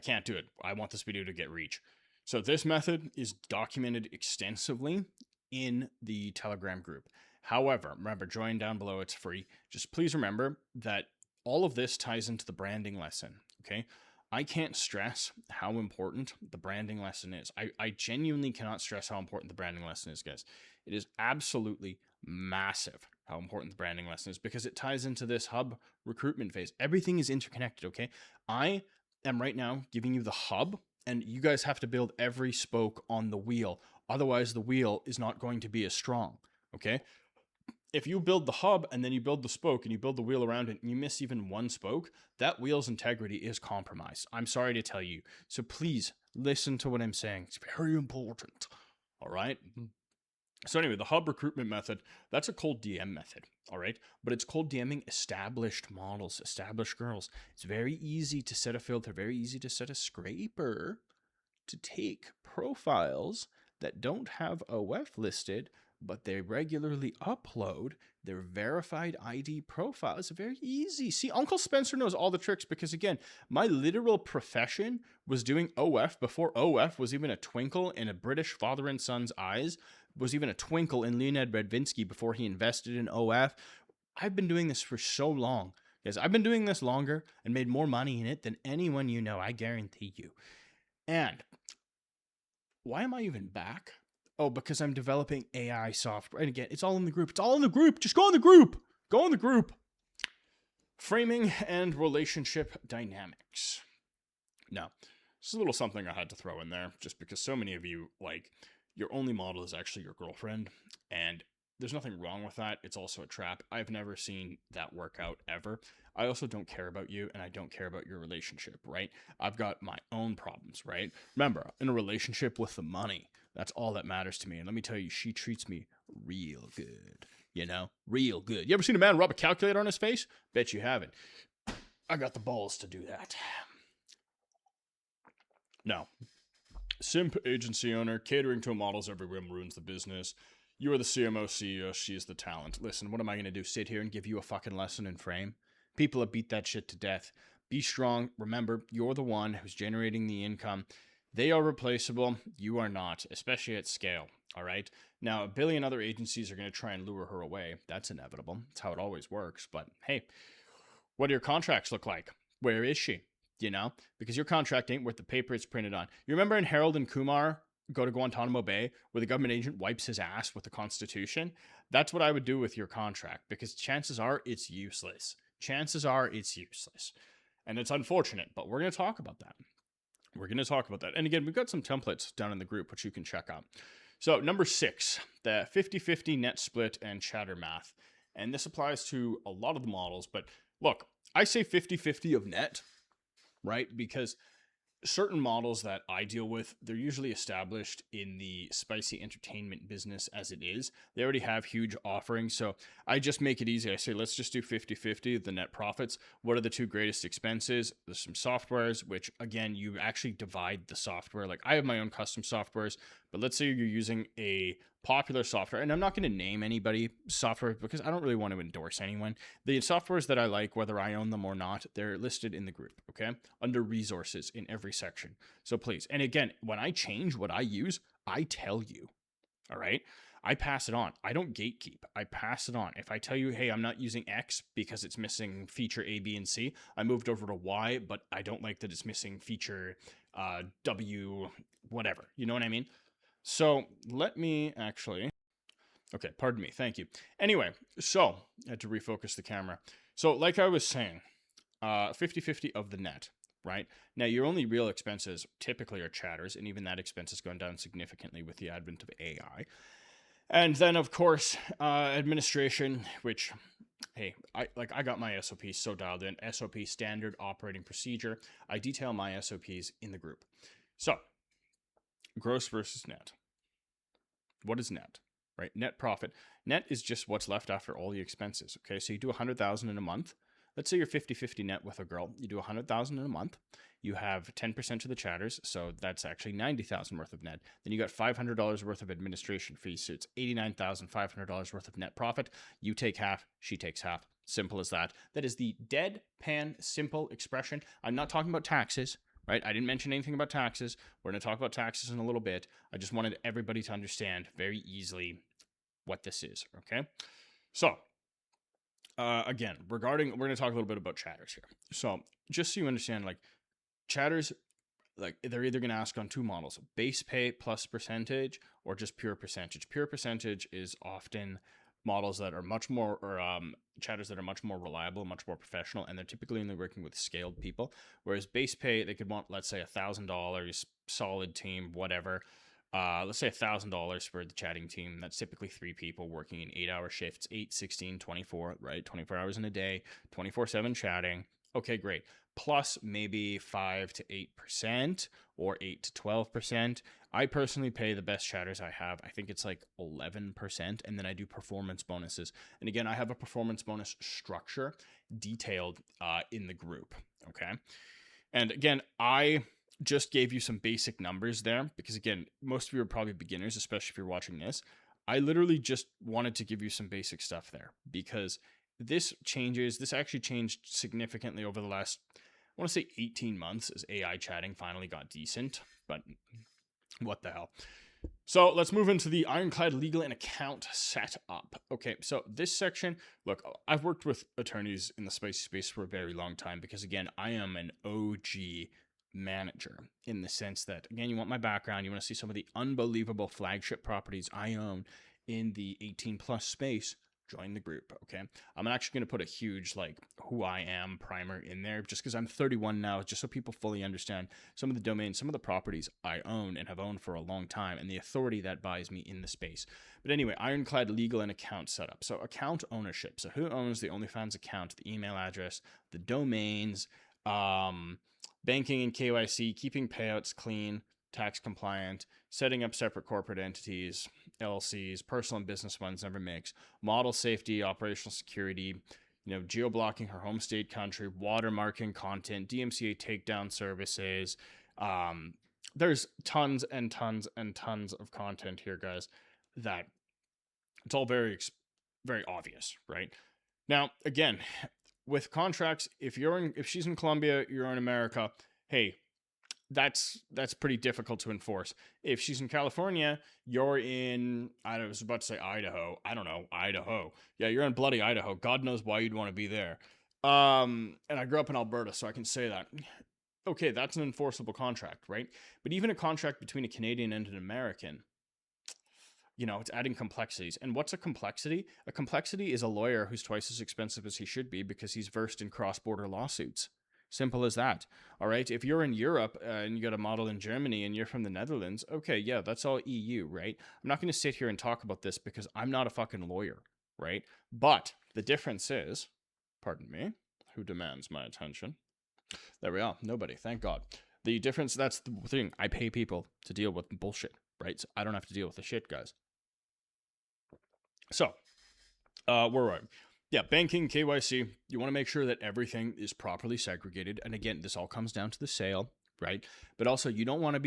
Speaker 1: can't do it. I want this video to get reach. So this method is documented extensively in the Telegram group. However, remember, join down below. It's free. Just please remember that all of this ties into the branding lesson, okay? I can't stress how important the branding lesson is. I genuinely cannot stress how important the branding lesson is, guys. It is absolutely massive how important the branding lesson is because it ties into this HUB recruitment phase. Everything is interconnected, okay? I am right now giving you the hub, and you guys have to build every spoke on the wheel. Otherwise, the wheel is not going to be as strong, okay? If you build the hub and then you build the spoke and you build the wheel around it and you miss even one spoke, that wheel's integrity is compromised. I'm sorry to tell you. So please listen to what I'm saying. It's very important. All right? So anyway, the HUB recruitment method, that's a cold DM method. All right? But it's cold DMing established models, established girls. It's very easy to set a filter, very easy to set a scraper to take profiles that don't have OF listed, but they regularly upload their verified ID profile. It's very easy. See, Uncle Spencer knows all the tricks because, again, my literal profession was doing OF before OF was even a twinkle in a British father and son's eyes, was even a twinkle in Leonid Radvinsky before he invested in OF. I've been doing this for so long. Guys, I've been doing this longer and made more money in it than anyone you know, I guarantee you. And why am I even back? Oh, because I'm developing AI software. And again, it's all in the group. It's all in the group. Just go in the group. Go in the group. Framing and relationship dynamics. Now, this is a little something I had to throw in there just because so many of you, like, your only model is actually your girlfriend. And there's nothing wrong with that. It's also a trap. I've never seen that work out ever. I also don't care about you and I don't care about your relationship, right? I've got my own problems, right? Remember, in a relationship with the money, that's all that matters to me. And let me tell you, she treats me real good, real good. You ever seen a man rub a calculator on his face? Bet you haven't. I got the balls to do that. Now, simp agency owner, catering to a model's every whim ruins the business. You are the CMO, CEO, she's the talent. Listen, what am I going to do? Sit here and give you a fucking lesson in frame? People have beat that shit to death. Be strong. Remember, you're the one who's generating the income. They are replaceable. You are not, especially at scale. All right. Now, a billion other agencies are going to try and lure her away. That's inevitable. It's how it always works. But hey, what do your contracts look like? Where is she? You know, because your contract ain't worth the paper it's printed on. You remember in Harold and Kumar Go to Guantanamo Bay, where the government agent wipes his ass with the Constitution? That's what I would do with your contract, because chances are it's useless. Chances are it's useless. And it's unfortunate, but we're going to talk about that. We're going to talk about that. And again, we've got some templates down in the group, which you can check out. So number 6, the 50-50 net split and chatter math. And this applies to a lot of the models. But look, I say 50-50 of net, right? Because certain models that I deal with, they're usually established in the spicy entertainment business as it is. They already have huge offerings. So I just make it easy. I say, let's just do 50-50 of the net profits. What are the 2 greatest expenses? There's some softwares, which again, you actually divide the software. Like I have my own custom softwares, but let's say you're using a popular software, and I'm not going to name anybody software because I don't really want to endorse anyone. The softwares that I like, whether I own them or not, they're listed in the group, okay? Under resources in every section. So please, and again, when I change what I use, I tell you, all right? I pass it on. I don't gatekeep. I pass it on. If I tell you, hey, I'm not using X because it's missing feature A, B, and C, I moved over to Y, but I don't like that it's missing feature W, whatever. You know what I mean? So let me actually, okay, pardon me. Thank you. Anyway, so I had to refocus the camera. So like I was saying, 50-50 of the net, right? Now your only real expenses typically are chatters, and even that expense has gone down significantly with the advent of AI. And then of course, administration, which, hey, I got my SOPs so dialed in. SOP, standard operating procedure. I detail my SOPs in the group. So gross versus net. What is net, right? Net profit. Net is just what's left after all the expenses. Okay, so you do 100,000 in a month. Let's say you're 50-50 net with a girl. You do 100,000 in a month. You have 10% to the chatters, so that's actually 90,000 worth of net. Then you got $500 worth of administration fees, so it's $89,500 worth of net profit. You take half, she takes half. Simple as that. That is the deadpan simple expression. I'm not talking about taxes, right? I didn't mention anything about taxes. We're going to talk about taxes in a little bit. I just wanted everybody to understand very easily what this is, okay? So, again, we're going to talk a little bit about chatters here. So, just so you understand, like, chatters, like, they're either going to ask on 2 models, base pay plus percentage or just pure percentage. Pure percentage is often models that are much more, or chatters that are much more reliable, much more professional, and they're typically only working with scaled people. Whereas base pay, they could want, let's say, $1,000, solid team, whatever. Let's say $1,000 for the chatting team. That's typically 3 people working in 8-hour shifts, 8, 16, 24, right? 24 hours in a day, 24/7 chatting. Okay, great. Plus maybe 5 to 8% or 8 to 12%. I personally pay the best chatters I have. I think it's like 11%. And then I do performance bonuses. And again, I have a performance bonus structure detailed in the group. Okay. And again, I just gave you some basic numbers there because again, most of you are probably beginners, especially if you're watching this. I literally just wanted to give you some basic stuff there because this actually changed significantly over the last, I want to say 18 months as AI chatting finally got decent, but what the hell. So let's move into the ironclad legal and account setup. Okay, so this section, look, I've worked with attorneys in the spicy space for a very long time because again, I am an OG manager in the sense that, again, you want my background, you want to see some of the unbelievable flagship properties I own in the 18 plus space, join the group, okay? I'm actually going to put a huge, like, who I am primer in there just because I'm 31 now, just so people fully understand some of the domains, some of the properties I own and have owned for a long time and the authority that buys me in the space. But anyway, ironclad legal and account setup. So account ownership. So who owns the OnlyFans account, the email address, the domains, banking and KYC, keeping payouts clean, tax compliant, setting up separate corporate entities, LLCs, personal and business ones, never mix, model safety, operational security, geo-blocking her home state country, watermarking content, DMCA takedown services. There's tons and tons and tons of content here, guys, that it's all very, very obvious, right? Now, again, with contracts, if she's in Colombia, you're in America, hey, that's pretty difficult to enforce. If she's in California, you're in, I was about to say Idaho. I don't know, Idaho. Yeah, you're in bloody Idaho. God knows why you'd want to be there. And I grew up in Alberta, so I can say that. Okay, that's an enforceable contract, right? But even a contract between a Canadian and an American, it's adding complexities. And what's a complexity? A complexity is a lawyer who's twice as expensive as he should be because he's versed in cross-border lawsuits. Simple as that. All right. If you're in Europe and you got a model in Germany and you're from the Netherlands, okay, yeah, that's all EU, right? I'm not going to sit here and talk about this because I'm not a fucking lawyer, right? But the difference is, pardon me, who demands my attention? There we are. Nobody. Thank God. The difference, that's the thing. I pay people to deal with bullshit, right? So I don't have to deal with the shit, guys. So, where are we? Yeah, banking, KYC, you want to make sure that everything is properly segregated. And again, this all comes down to the sale, right? But also, you don't want to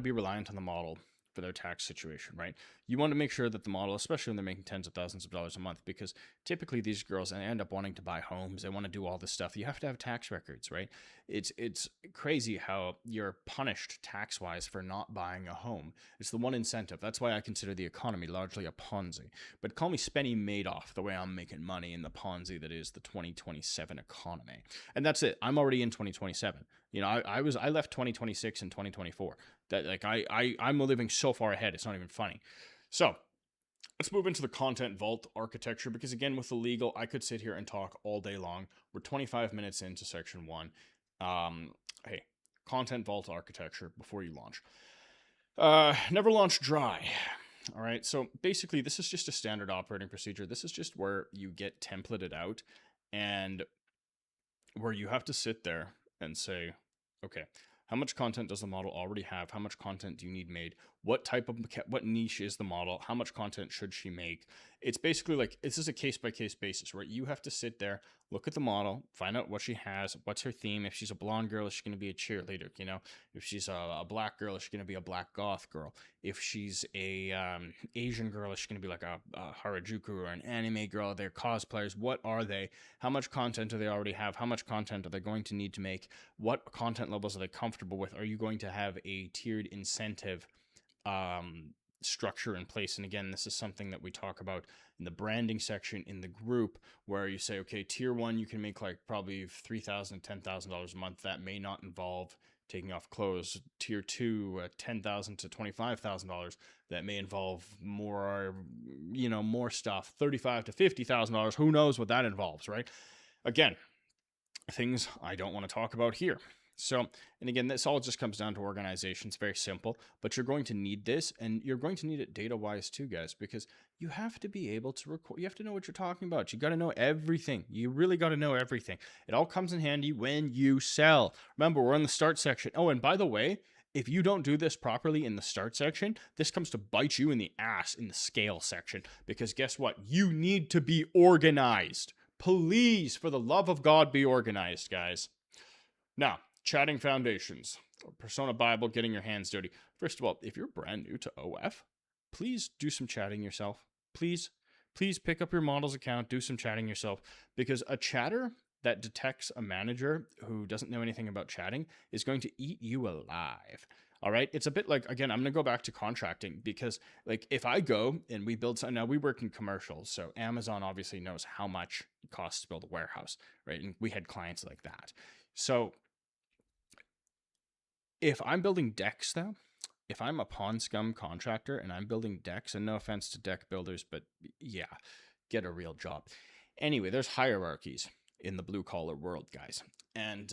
Speaker 1: be reliant on the model for their tax situation, right? You want to make sure that the model, especially when they're making tens of thousands of dollars a month, because typically these girls end up wanting to buy homes. They want to do all this stuff. You have to have tax records, right? It's crazy how you're punished tax-wise for not buying a home. It's the one incentive. That's why I consider the economy largely a Ponzi. But call me Spenny Madoff, the way I'm making money in the Ponzi that is the 2027 economy. And that's it. I'm already in 2027. I left 2026 and 2024. That I'm living so far ahead, it's not even funny. So let's move into the content vault architecture, because again, with the legal, I could sit here and talk all day long. We're 25 minutes into section 1. Hey, content vault architecture before you launch. Never launch dry. All right. So basically, this is just a standard operating procedure. This is just where you get templated out and where you have to sit there and say, okay, how much content does the model already have? How much content do you need made? What niche is the model? How much content should she make? It's basically like, this is a case-by-case basis, right? You have to sit there, look at the model, find out what she has, what's her theme. If she's a blonde girl, is she going to be a cheerleader? If she's a black girl, is she going to be a black goth girl? If she's a Asian girl, is she going to be like a Harajuku or an anime girl? They're cosplayers. What are they? How much content do they already have? How much content are they going to need to make? What content levels are they comfortable with? Are you going to have a tiered incentive structure in place? And again, this is something that we talk about in the branding section in the group, where you say, okay, tier 1, you can make like probably $3,000, $10,000 a month. That may not involve taking off clothes. Tier 2, $10,000 to $25,000. That may involve more, more stuff. $35,000 to $50,000. Who knows what that involves, right? Again, things I don't want to talk about here. So, and again, this all just comes down to organization. It's very simple, but you're going to need this, and you're going to need it data-wise too, guys, because you have to be able to record. You have to know what you're talking about. You got to know everything. You really got to know everything. It all comes in handy when you sell. Remember, we're in the start section. Oh, and by the way, if you don't do this properly in the start section, this comes to bite you in the ass in the scale section, because guess what? You need to be organized. Please, for the love of God, be organized, guys. Now, chatting foundations, Persona Bible, getting your hands dirty. First of all, if you're brand new to OF, please do some chatting yourself. Please pick up your model's account, do some chatting yourself, because a chatter that detects a manager who doesn't know anything about chatting is going to eat you alive. All right. It's a bit like, again, I'm going to go back to contracting, because like if I go and we build something, now we work in commercials. So Amazon obviously knows how much it costs to build a warehouse, right? And we had clients like that. So if I'm building decks though, if I'm a pawn scum contractor and I'm building decks, and no offense to deck builders, but yeah, get a real job. Anyway, there's hierarchies in the blue collar world, guys. And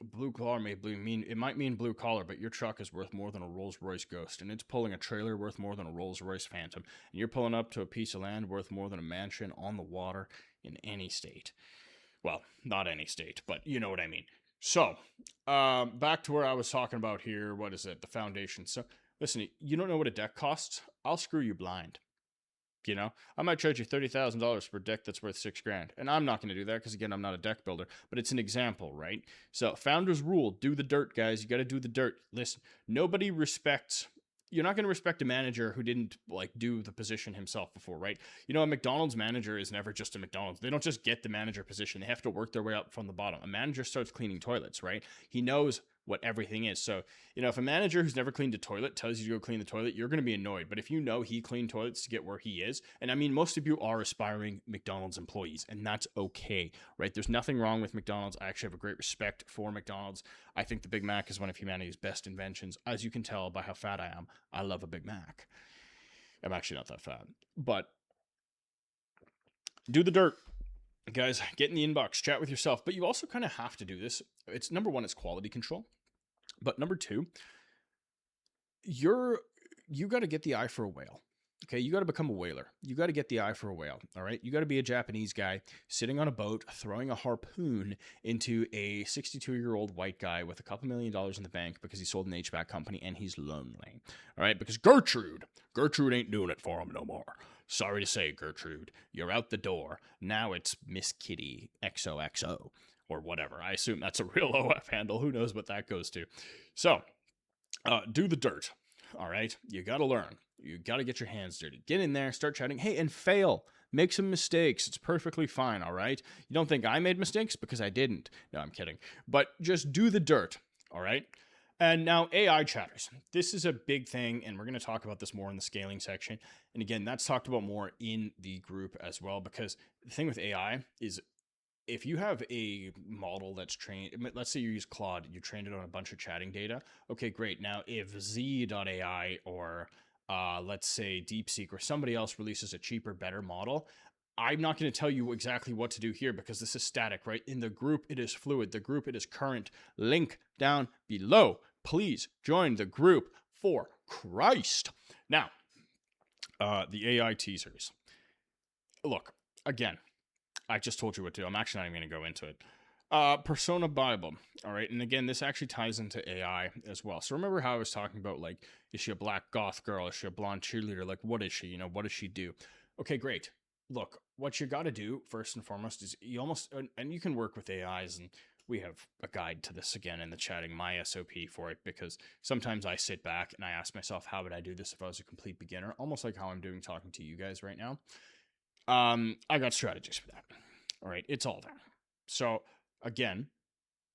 Speaker 1: blue collar might mean blue collar, but your truck is worth more than a Rolls Royce Ghost, and it's pulling a trailer worth more than a Rolls Royce Phantom, and you're pulling up to a piece of land worth more than a mansion on the water in any state. Well, not any state, but you know what I mean. So, back to where I was talking about here. What is it? The foundation. So, listen, you don't know what a deck costs? I'll screw you blind. I might charge you $30,000 for a deck that's worth $6,000. And I'm not going to do that because, again, I'm not a deck builder. But it's an example, right? So, founder's rule, do the dirt, guys. You got to do the dirt. Listen, nobody respects... You're not going to respect a manager who didn't do the position himself before, right? A McDonald's manager is never just a McDonald's. They don't just get the manager position. They have to work their way up from the bottom. A manager starts cleaning toilets, right? He knows what everything is. So, if a manager who's never cleaned a toilet tells you to go clean the toilet, you're going to be annoyed. But if you know he cleaned toilets to get where he is, and I mean, most of you are aspiring McDonald's employees, and that's okay, right? There's nothing wrong with McDonald's. I actually have a great respect for McDonald's. I think the Big Mac is one of humanity's best inventions. As you can tell by how fat I am, I love a Big Mac. I'm actually not that fat, but do the dirt. Guys, get in the inbox, chat with yourself, but you also kind of have to do this. It's number one, it's quality control. But number two, you got to get the eye for a whale. Okay, you got to become a whaler. You got to get the eye for a whale, all right? You got to be a Japanese guy sitting on a boat, throwing a harpoon into a 62-year-old white guy with a couple $1 million in the bank because he sold an HVAC company and he's lonely, all right? Because Gertrude ain't doing it for him no more. Sorry to say, Gertrude, you're out the door. Now it's Miss Kitty XOXO or whatever. I assume that's a real OF handle. Who knows what that goes to? So, do the dirt, all right? You got to learn. You got to get your hands dirty. Get in there, start chatting. Hey, and fail. Make some mistakes. It's perfectly fine, all right? You don't think I made mistakes? Because I didn't. No, I'm kidding. But just do the dirt, all right? And now AI chatters. This is a big thing, and we're going to talk about this more in the scaling section. And again, that's talked about more in the group as well, because the thing with AI is if you have a model that's trained, let's say you use Claude, you trained it on a bunch of chatting data. Okay, great. Now, if Z.ai or let's say DeepSeek or somebody else releases a cheaper, better model, I'm not going to tell you exactly what to do here because this is static, right? In the group, it is fluid. The group, it is current. Link down below. Please join the group for Christ. Now, the AI teasers. Look, again, I just told you what to do. I'm actually not even going to go into it. Persona Bible. All right. And again, this actually ties into AI as well. So remember how I was talking about, like, is she a black goth girl? Is she a blonde cheerleader? Like, what is she? What does she do? Okay, great. Look, what you got to do first and foremost is and you can work with AIs, and we have a guide to this again in the chatting, my SOP for it, because sometimes I sit back and I ask myself, how would I do this if I was a complete beginner? Almost like how I'm doing talking to you guys right now. I got strategies for that. All right, it's all there. So again,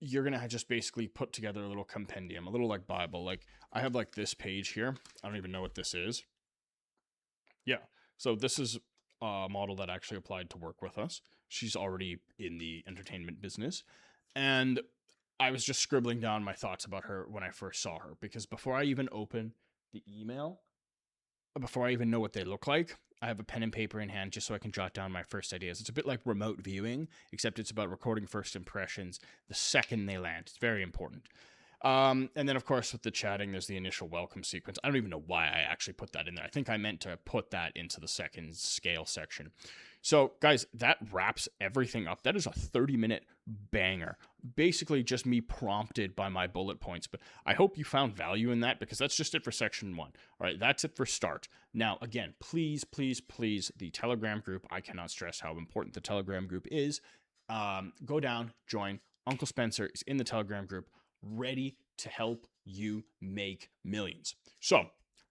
Speaker 1: you're gonna just basically put together a little compendium, a little like Bible. Like I have like this page here. I don't even know what this is. Yeah, so this is a model that actually applied to work with us. She's already in the entertainment business, and I was just scribbling down my thoughts about her when I first saw her, because before I even open the email, before I even know what they look like, I have a pen and paper in hand just so I can jot down my first ideas. It's a bit like remote viewing, except it's about recording first impressions the second they land. It's very important. And then, of course, with the chatting, there's the initial welcome sequence. I don't even know why I actually put that in there. I think I meant to put that into the second scale section. So, guys, that wraps everything up. That is a 30-minute banger. Basically, just me prompted by my bullet points. But I hope you found value in that, because that's just it for section 1. All right, that's it for start. Now, again, please, please, please, the Telegram group. I cannot stress how important the Telegram group is. Go down, join. Uncle Spencer is in the Telegram group, ready to help you make millions. So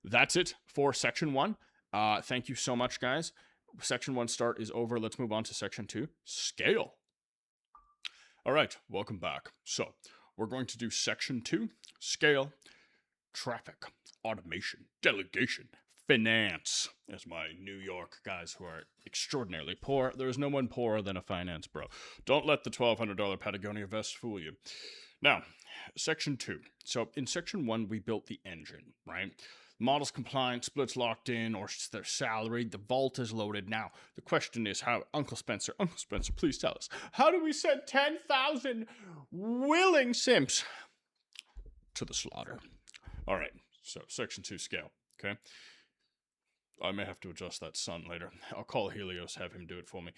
Speaker 1: that's it for section 1. Thank you so much, guys. Section 1 start is over. Let's move on to section 2, scale. All right, welcome back. So we're going to do section 2, scale, traffic, automation, delegation, finance. As my New York guys who are extraordinarily poor, there is no one poorer than a finance bro. Don't let the $1,200 Patagonia vest fool you. Now, section 2. So in section 1, we built the engine, right? Model's compliant, splits locked in, or they're salaried, the vault is loaded. Now, the question is how, Uncle Spencer, please tell us, how do we send 10,000 willing simps to the slaughter? All right, so section 2 scale, okay? I may have to adjust that sun later. I'll call Helios, have him do it for me.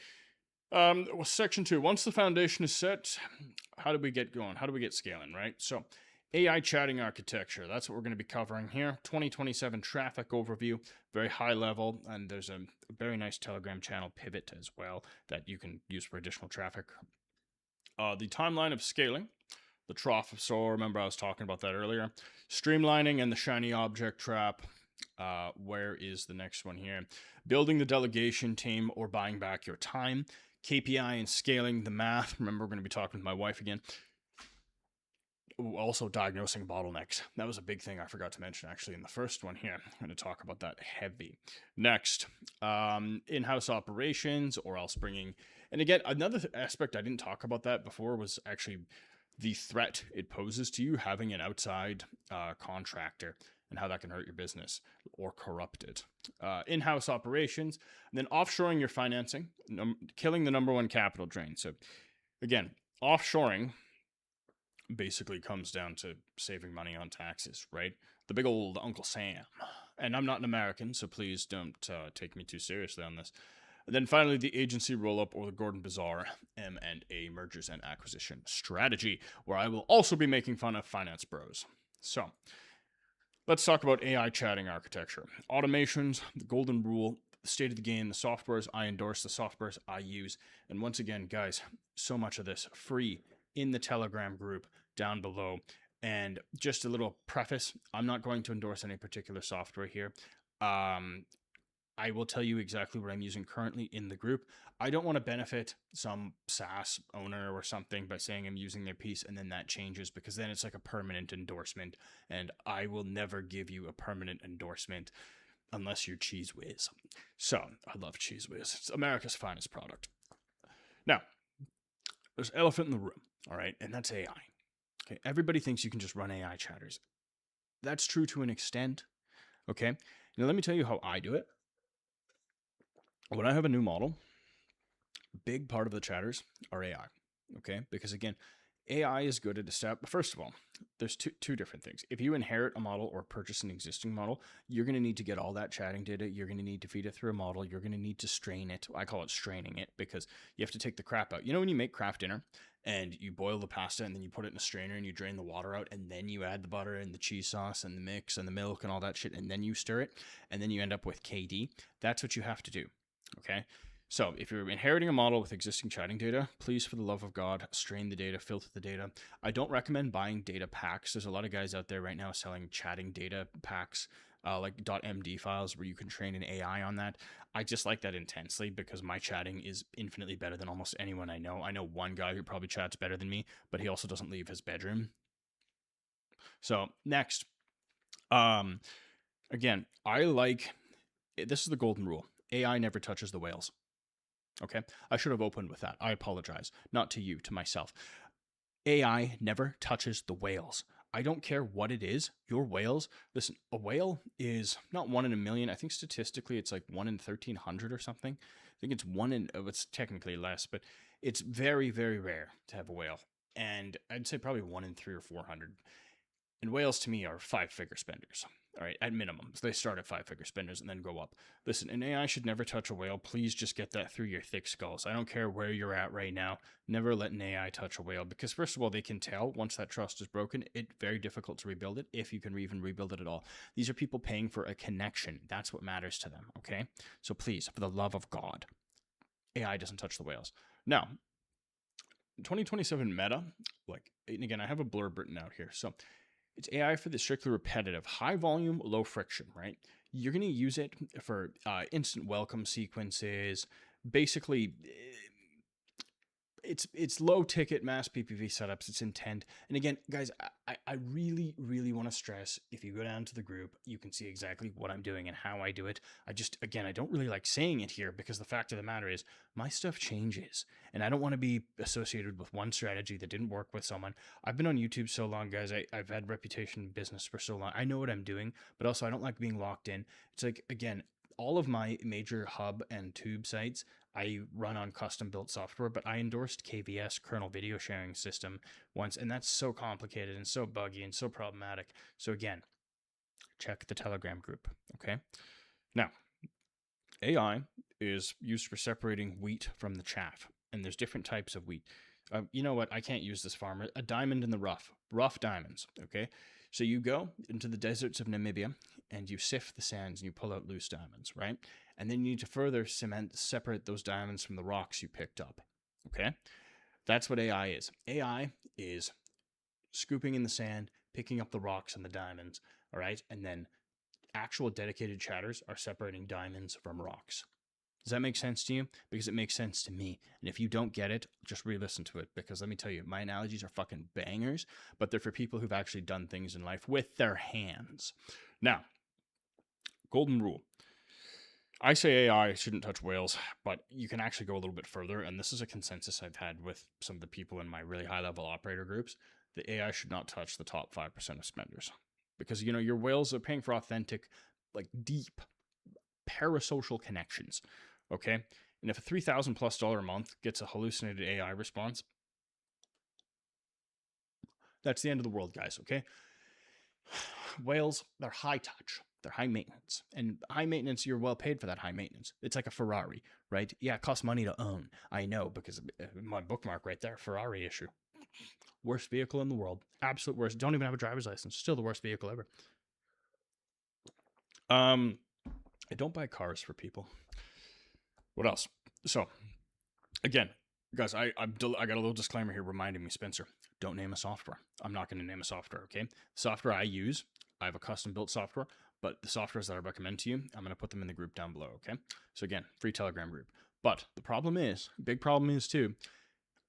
Speaker 1: Section 2, once the foundation is set, how do we get going? How do we get scaling, right? So AI chatting architecture, that's what we're going to be covering here. 2027 traffic overview, very high level, and there's a very nice Telegram channel pivot as well that you can use for additional traffic. The timeline of scaling, the trough, so remember I was talking about that earlier. Streamlining and the shiny object trap. Where is the next one here? Building the delegation team or buying back your time. KPI and scaling the math. Remember, we're going to be talking with my wife again. Also diagnosing bottlenecks. That was a big thing I forgot to mention actually in the first one here. I'm going to talk about that heavy. Next, in-house operations, or else bringing, and again, another aspect I didn't talk about that before was actually the threat it poses to you having an outside contractor and how that can hurt your business or corrupt it. In-house operations, and then offshoring your financing, killing the number one capital drain. So again, offshoring basically comes down to saving money on taxes, right? The big old Uncle Sam. And I'm not an American, so please don't take me too seriously on this. And then finally, the agency roll-up, or the Gordon Bizarre M&A mergers and acquisition strategy, where I will also be making fun of finance bros. So let's talk about AI chatting architecture. Automations, the golden rule, the state of the game, the softwares I endorse, the softwares I use. And once again, guys, so much of this free in the Telegram group down below. And just a little preface, I'm not going to endorse any particular software here. I will tell you exactly what I'm using currently in the group. I don't want to benefit some SaaS owner or something by saying I'm using their piece and then that changes, because then it's like a permanent endorsement, and I will never give you a permanent endorsement unless you're Cheese Whiz. So I love Cheese Whiz. It's America's finest product. Now, there's an elephant in the room, all right, and that's AI. Okay, everybody thinks you can just run AI chatters. That's true to an extent, okay? Now let me tell you how I do it. When I have a new model, a big part of the chatters are AI, okay? Because again, AI is good at a step. First of all, there's two different things. If you inherit a model or purchase an existing model, you're going to need to get all that chatting data. You're going to need to feed it through a model. You're going to need to strain it. I call it straining it, because you have to take the crap out. You know when you make craft dinner and you boil the pasta and then you put it in a strainer and you drain the water out, and then you add the butter and the cheese sauce and the mix and the milk and all that shit, and then you stir it, and then you end up with KD? That's what you have to do. Okay, so if you're inheriting a model with existing chatting data, please, for the love of God, strain the data, filter the data. I don't recommend buying data packs. There's a lot of guys out there right now selling chatting data packs, like .md files where you can train an AI on that. I dislike that intensely, because my chatting is infinitely better than almost anyone I know. I know one guy who probably chats better than me, but he also doesn't leave his bedroom. So next, again, this is the golden rule. AI never touches the whales. Okay, I should have opened with that. I apologize. Not to you, to myself. AI never touches the whales. I don't care what it is. Your whales, listen, a whale is not 1 in a million. I think statistically it's like 1 in 1,300 or something. I think it's it's technically less, but it's very, very rare to have a whale. And I'd say probably 1 in 300 or 400. And whales to me are 5-figure spenders. All right, at minimum. So they start at 5-figure spenders and then go up. Listen, an AI should never touch a whale. Please just get that through your thick skulls. I don't care where you're at right now. Never let an AI touch a whale, because first of all, they can tell once that trust is broken. It's very difficult to rebuild it, if you can even rebuild it at all. These are people paying for a connection. That's what matters to them, okay? So please, for the love of God, AI doesn't touch the whales. Now, 2027 meta, and again, I have a blurb written out here. So it's AI for the strictly repetitive, high volume, low friction, right? You're going to use it for instant welcome sequences. Basically, it's low ticket mass PPV setups. It's intent. And again, guys, I really, really want to stress, if you go down to the group, you can see exactly what I'm doing and how I do it. I don't really like saying it here, because the fact of the matter is my stuff changes, and I don't want to be associated with one strategy that didn't work with someone. I've been on YouTube so long, guys. I've had reputation in business for so long. I know what I'm doing, but also I don't like being locked in. It's like, again, all of my major hub and tube sites I run on custom built software, but I endorsed KVS, kernel video sharing system, once, and that's so complicated and so buggy and so problematic. So again, check the Telegram group, okay? Now, AI is used for separating wheat from the chaff, and there's different types of wheat. You know what? I can't use this farmer. A diamond in the rough diamonds, okay? So you go into the deserts of Namibia and you sift the sands and you pull out loose diamonds, right? And then you need to further separate those diamonds from the rocks you picked up, okay? That's what AI is. AI is scooping in the sand, picking up the rocks and the diamonds, all right? And then actual dedicated chatters are separating diamonds from rocks, Does that make sense to you? Because it makes sense to me. And if you don't get it, just re-listen to it. Because let me tell you, my analogies are fucking bangers, but they're for people who've actually done things in life with their hands. Now, golden rule. I say AI shouldn't touch whales, but you can actually go a little bit further. And this is a consensus I've had with some of the people in my really high-level operator groups. The AI should not touch the top 5% of spenders. Because, your whales are paying for authentic, like deep parasocial connections. Okay. And if a $3,000+ a month gets a hallucinated AI response, that's the end of the world, guys. Okay. Whales, they're high touch. They're high maintenance. And high maintenance, you're well paid for that high maintenance. It's like a Ferrari, right? Yeah, it costs money to own. I know, because my bookmark right there, Ferrari issue. Worst vehicle in the world. Absolute worst. Don't even have a driver's license. Still the worst vehicle ever. I don't buy cars for people. What else? So, again, guys, I got a little disclaimer here reminding me, Spencer, don't name a software. I'm not going to name a software, okay? Software I use, I have a custom-built software, but the softwares that I recommend to you, I'm going to put them in the group down below, okay? So again, free Telegram group. But the problem is, big problem is too,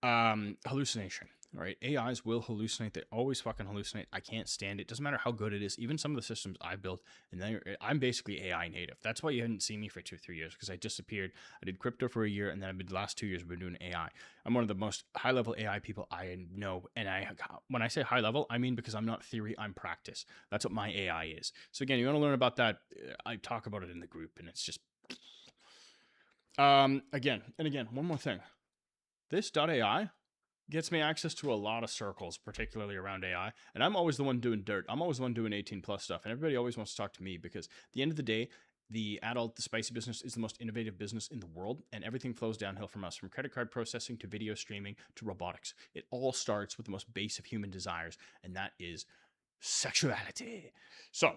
Speaker 1: hallucination. All right, AIs will hallucinate. They always fucking hallucinate. I can't stand it. Doesn't matter how good it is. Even some of the systems I built, and I'm basically AI native. That's why you hadn't seen me for 2 or 3 years, because I disappeared. I did crypto for a year, and then the last 2 years I've been doing AI. I'm one of the most high level AI people I know, and when I say high level, I mean because I'm not theory, I'm practice. That's what my AI is. So again, you want to learn about that? I talk about it in the group, and it's just again, one more thing. This .ai gets me access to a lot of circles, particularly around AI. And I'm always the one doing dirt. I'm always the one doing 18+ stuff. And everybody always wants to talk to me because at the end of the day, the spicy business is the most innovative business in the world. And everything flows downhill from us, from credit card processing to video streaming to robotics. It all starts with the most base of human desires, and that is sexuality. So,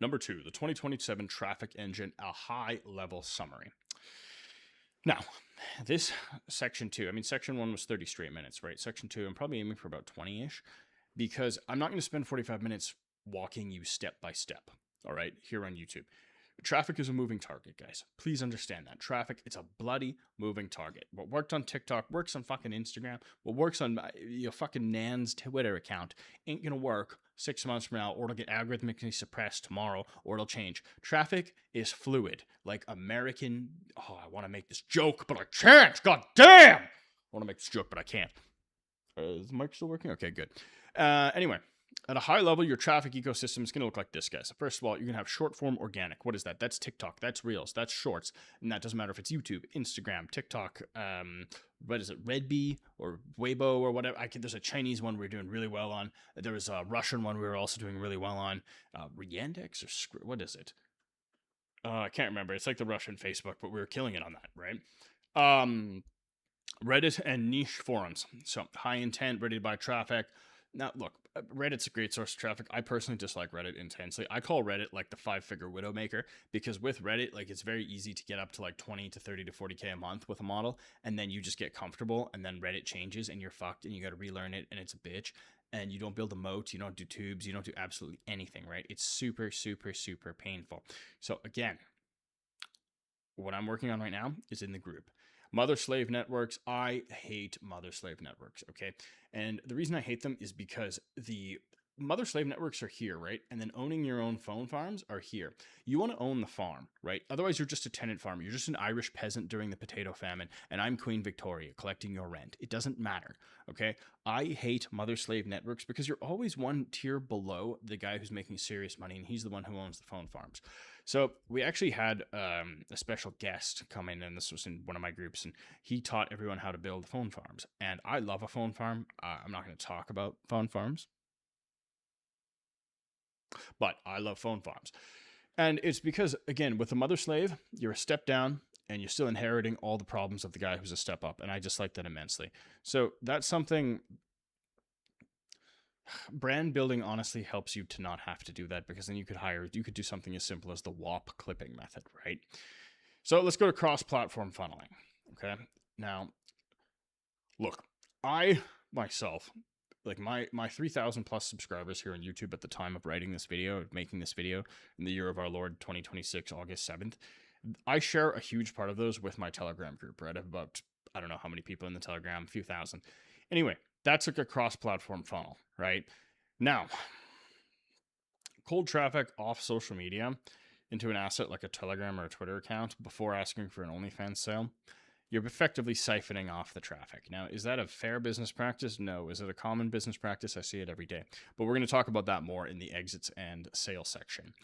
Speaker 1: number 2, the 2027 Traffic Engine, a high-level summary. Now, this section 2, section 1 was 30 straight minutes, right? Section 2, I'm probably aiming for about 20-ish, because I'm not going to spend 45 minutes walking you step by step, all right, here on YouTube. Traffic is a moving target, guys. Please understand that. Traffic, it's a bloody moving target. What worked on TikTok works on fucking Instagram. What works on your fucking Nan's Twitter account ain't going to work 6 months from now, or it'll get algorithmically suppressed tomorrow, or it'll change. Traffic is fluid. Like American... Oh, I want to make this joke, but I can't. God damn! I want to make this joke, but I can't. Is the mic still working? Okay, good. Anyway. At a high level, your traffic ecosystem is going to look like this, guys. First of all, you're going to have short form organic. What is that? That's TikTok. That's Reels. That's Shorts. And that doesn't matter if it's YouTube, Instagram, TikTok, what is it, Redbee or Weibo or whatever. There's a Chinese one we're doing really well on. There was a Russian one we were also doing really well on. Yandex or what is it? I can't remember. It's like the Russian Facebook, but we were killing it on that, right? Reddit and niche forums. So high intent, ready to buy traffic. Now, look, Reddit's a great source of traffic. I personally dislike Reddit intensely. I call Reddit like the 5-figure widowmaker, because with Reddit, like, it's very easy to get up to like 20 to 30 to 40K a month with a model, and then you just get comfortable, and then Reddit changes, and you're fucked, and you got to relearn it, and it's a bitch, and you don't build a moat, you don't do tubes, you don't do absolutely anything, right? It's super, super, super painful. So again, what I'm working on right now is in the group. Mother-slave networks, I hate mother-slave networks, okay? And the reason I hate them is because the mother-slave networks are here, right? And then owning your own phone farms are here. You want to own the farm, right? Otherwise, you're just a tenant farmer. You're just an Irish peasant during the potato famine, and I'm Queen Victoria collecting your rent. It doesn't matter, okay? I hate mother-slave networks because you're always one tier below the guy who's making serious money, and he's the one who owns the phone farms. So we actually had a special guest come in, and this was in one of my groups, and he taught everyone how to build phone farms. And I love a phone farm. I'm not going to talk about phone farms, but I love phone farms. And it's because, again, with a mother slave, you're a step down, and you're still inheriting all the problems of the guy who's a step up. And I just like that immensely. So that's something... Brand building honestly helps you to not have to do that, because then you could do something as simple as the WAP clipping method, right? So let's go to cross-platform funneling, okay? Now, look, I myself, like my 3,000+ subscribers here on YouTube at the time of writing this video, of making this video in the year of our Lord 2026, August 7th, I share a huge part of those with my Telegram group, right? I have about, I don't know how many people in the Telegram, a few thousand. Anyway, that's like a cross-platform funnel, right? Now, cold traffic off social media into an asset like a Telegram or a Twitter account before asking for an OnlyFans sale, you're effectively siphoning off the traffic. Now, is that a fair business practice? No. Is it a common business practice? I see it every day. But we're going to talk about that more in the exits and sales section.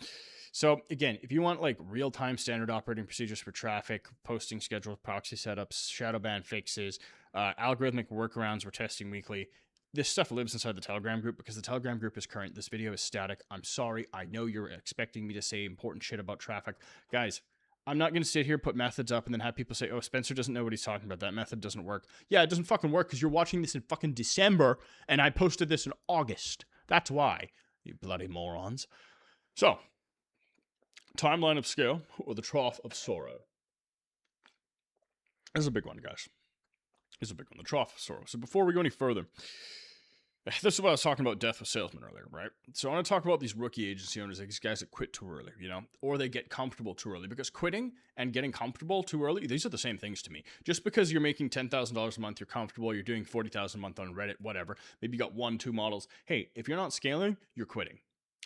Speaker 1: So again, if you want like real-time standard operating procedures for traffic, posting schedules, proxy setups, shadow ban fixes, algorithmic workarounds we're testing weekly, this stuff lives inside the Telegram group because the Telegram group is current. This video is static. I'm sorry. I know you're expecting me to say important shit about traffic. Guys, I'm not going to sit here, put methods up, and then have people say, oh, Spencer doesn't know what he's talking about. That method doesn't work. Yeah, it doesn't fucking work because you're watching this in fucking December, and I posted this in August. That's why, you bloody morons. So, timeline of scale or the trough of sorrow. This is a big one, guys. This is a big one, the trough of sorrow. So before we go any further, this is what I was talking about death of salesman earlier, right? So I want to talk about these rookie agency owners, like these guys that quit too early, you know, or they get comfortable too early. Because quitting and getting comfortable too early, these are the same things to me. Just because you're making $10,000 a month, you're comfortable, you're doing $40,000 a month on Reddit, whatever. Maybe you got 1-2 models. Hey, if you're not scaling, you're quitting.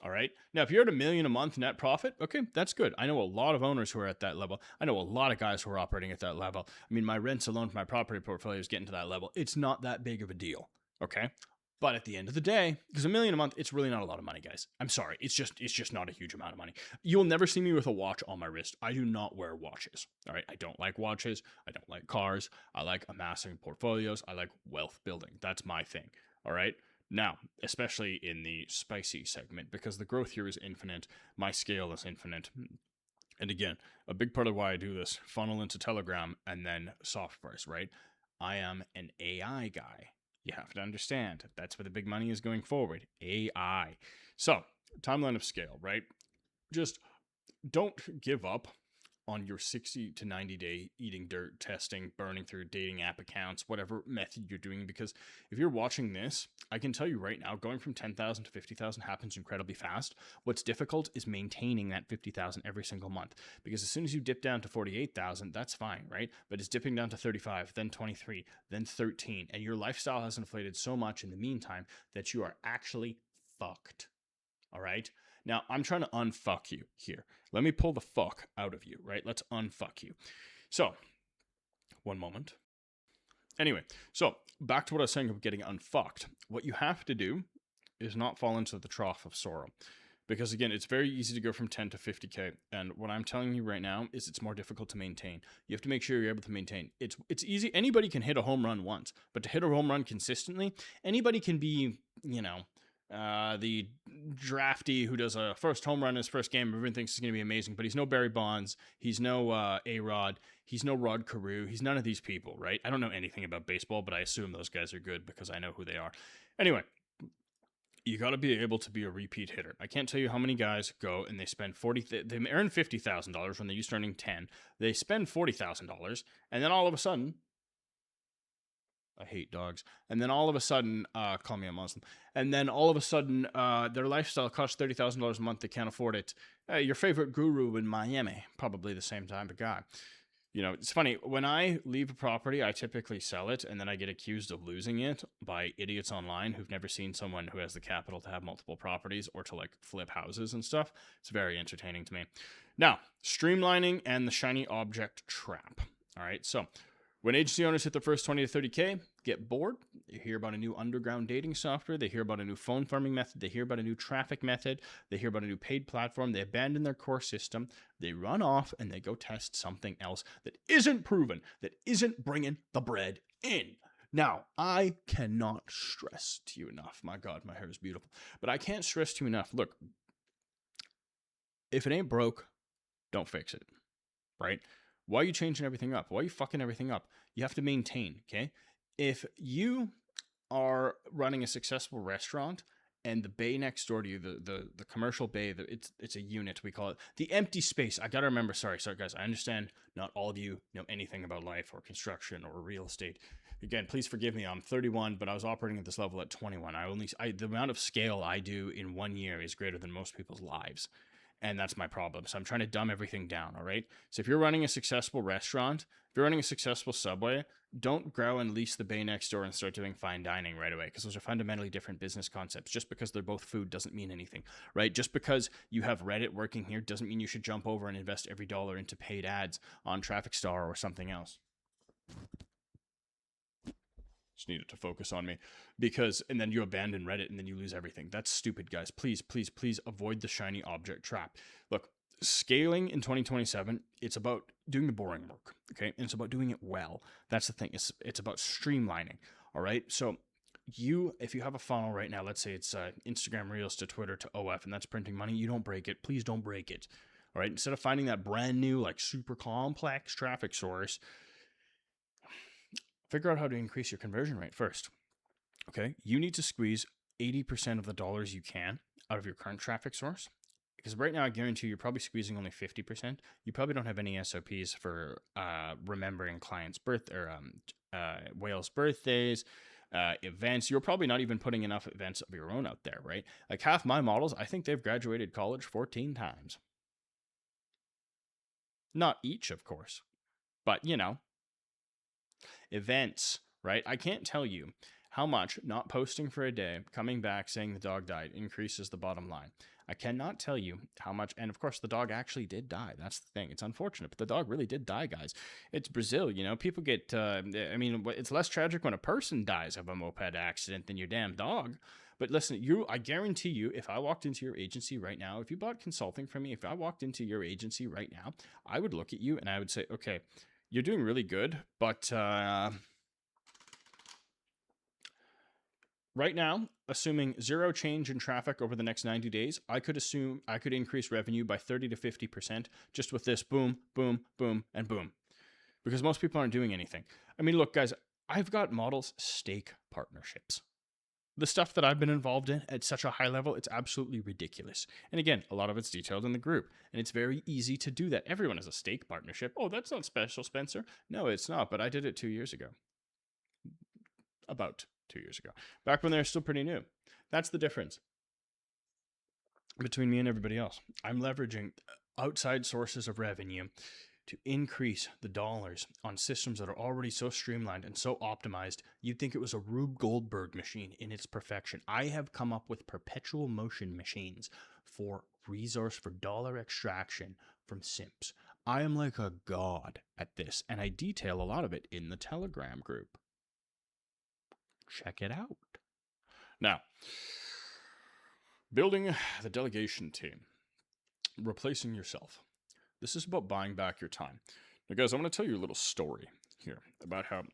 Speaker 1: All right. Now, if you're at $1 million a month net profit, okay, that's good. I know a lot of owners who are at that level. I know a lot of guys who are operating at that level. I mean, my rents alone for my property portfolio is getting to that level. It's not that big of a deal. Okay. But at the end of the day, because $1 million a month, it's really not a lot of money, guys. I'm sorry. It's just not a huge amount of money. You'll never see me with a watch on my wrist. I do not wear watches. All right. I don't like watches. I don't like cars. I like amassing portfolios. I like wealth building. That's my thing. All right. Now, especially in the spicy segment, because the growth here is infinite, my scale is infinite. And again, a big part of why I do this, funnel into Telegram and then soft price, right? I am an AI guy. You have to understand, that's where the big money is going forward, AI. So, timeline of scale, right? Just don't give up on your 60 to 90 day eating dirt, testing, burning through dating app accounts, whatever method you're doing. Because if you're watching this, I can tell you right now, going from 10,000 to 50,000 happens incredibly fast. What's difficult is maintaining that 50,000 every single month. Because as soon as you dip down to 48,000, that's fine, right? But it's dipping down to 35, then 23, then 13. And your lifestyle has inflated so much in the meantime that you are actually fucked. All right? Now, I'm trying to unfuck you here. Let me pull the fuck out of you, right? Let's unfuck you. So, one moment. Anyway, so back to what I was saying about getting unfucked. What you have to do is not fall into the trough of sorrow. Because again, it's very easy to go from 10 to 50K. And what I'm telling you right now is it's more difficult to maintain. You have to make sure you're able to maintain. It's easy. Anybody can hit a home run once, but to hit a home run consistently, anybody can be, you know, the drafty who does a first home run in his first game. Everyone thinks it's going to be amazing, but he's no Barry Bonds. He's no A-Rod. He's no Rod Carew. He's none of these people, right? I don't know anything about baseball, but I assume those guys are good because I know who they are. Anyway, you got to be able to be a repeat hitter. I can't tell you how many guys go and they spend they earn $50,000 when they used to earning 10. They spend $40,000, and then all of a sudden, I hate dogs. And then all of a sudden, call me a Muslim. And then all of a sudden, their lifestyle costs $30,000 a month. They can't afford it. Your favorite guru in Miami, probably the same type of guy. You know, it's funny. When I leave a property, I typically sell it, and then I get accused of losing it by idiots online who've never seen someone who has the capital to have multiple properties or to like flip houses and stuff. It's very entertaining to me. Now, streamlining and the shiny object trap. All right, so when agency owners hit their first 20 to 30K, get bored. They hear about a new underground dating software. They hear about a new phone farming method. They hear about a new traffic method. They hear about a new paid platform. They abandon their core system. They run off and they go test something else that isn't proven, that isn't bringing the bread in. Now, I cannot stress to you enough. My God, my hair is beautiful. But I can't stress to you enough. Look, if it ain't broke, don't fix it, right? Why are you changing everything up? Why are you fucking everything up? You have to maintain, okay? If you are running a successful restaurant and the bay next door to you, the commercial bay, it's a unit, we call it. The empty space, I gotta remember, sorry guys, I understand not all of you know anything about life or construction or real estate. Again, please forgive me, I'm 31, but I was operating at this level at 21. The amount of scale I do in 1 year is greater than most people's lives. And that's my problem. So I'm trying to dumb everything down, all right? So if you're running a successful restaurant, if you're running a successful Subway, don't grow and lease the bay next door and start doing fine dining right away, because those are fundamentally different business concepts. Just because they're both food doesn't mean anything, right? Just because you have Reddit working here doesn't mean you should jump over and invest every dollar into paid ads on Traffic Star or something else. Just needed to focus on me, because and then you abandon Reddit and then you lose everything. That's stupid, guys. Please, please, please avoid the shiny object trap. Look, scaling in 2027, it's about doing the boring work, okay? And it's about doing it well. That's the thing. It's about streamlining, all right? So if you have a funnel right now, let's say it's Instagram Reels to Twitter to OF, and that's printing money, you don't break it. Please don't break it, all right? Instead of finding that brand new, like super complex traffic source, figure out how to increase your conversion rate first. Okay, you need to squeeze 80% of the dollars you can out of your current traffic source, because right now I guarantee you're probably squeezing only 50%. You probably don't have any SOPs for remembering clients' whales' birthdays, events. You're probably not even putting enough events of your own out there, right? Like half my models, I think they've graduated college 14 times. Not each, of course, but events, right? I can't tell you how much not posting for a day, coming back saying the dog died, increases the bottom line. I cannot tell you how much, and of course the dog actually did die. That's the thing. It's unfortunate, but the dog really did die, guys. It's Brazil, people get, it's less tragic when a person dies of a moped accident than your damn dog. But listen, I guarantee you, if I walked into your agency right now, if you bought consulting from me, if I walked into your agency right now, I would look at you and I would say, okay, you're doing really good, but right now, assuming zero change in traffic over the next 90 days, I could increase revenue by 30 to 50% just with this boom, boom, boom, and boom. Because most people aren't doing anything. I mean, look, guys, I've got models stake partnerships. The stuff that I've been involved in at such a high level, it's absolutely ridiculous. And again, a lot of it's detailed in the group, and it's very easy to do that. Everyone has a stake partnership. Oh, that's not special, Spencer. No, it's not, but I did it 2 years ago. About 2 years ago. Back when they're still pretty new. That's the difference between me and everybody else. I'm leveraging outside sources of revenue to increase the dollars on systems that are already so streamlined and so optimized, you'd think it was a Rube Goldberg machine in its perfection. I have come up with perpetual motion machines for dollar extraction from simps. I am like a god at this, and I detail a lot of it in the Telegram group. Check it out. Now, building the delegation team, replacing yourself. This is about buying back your time. Now, guys, I'm going to tell you a little story here about how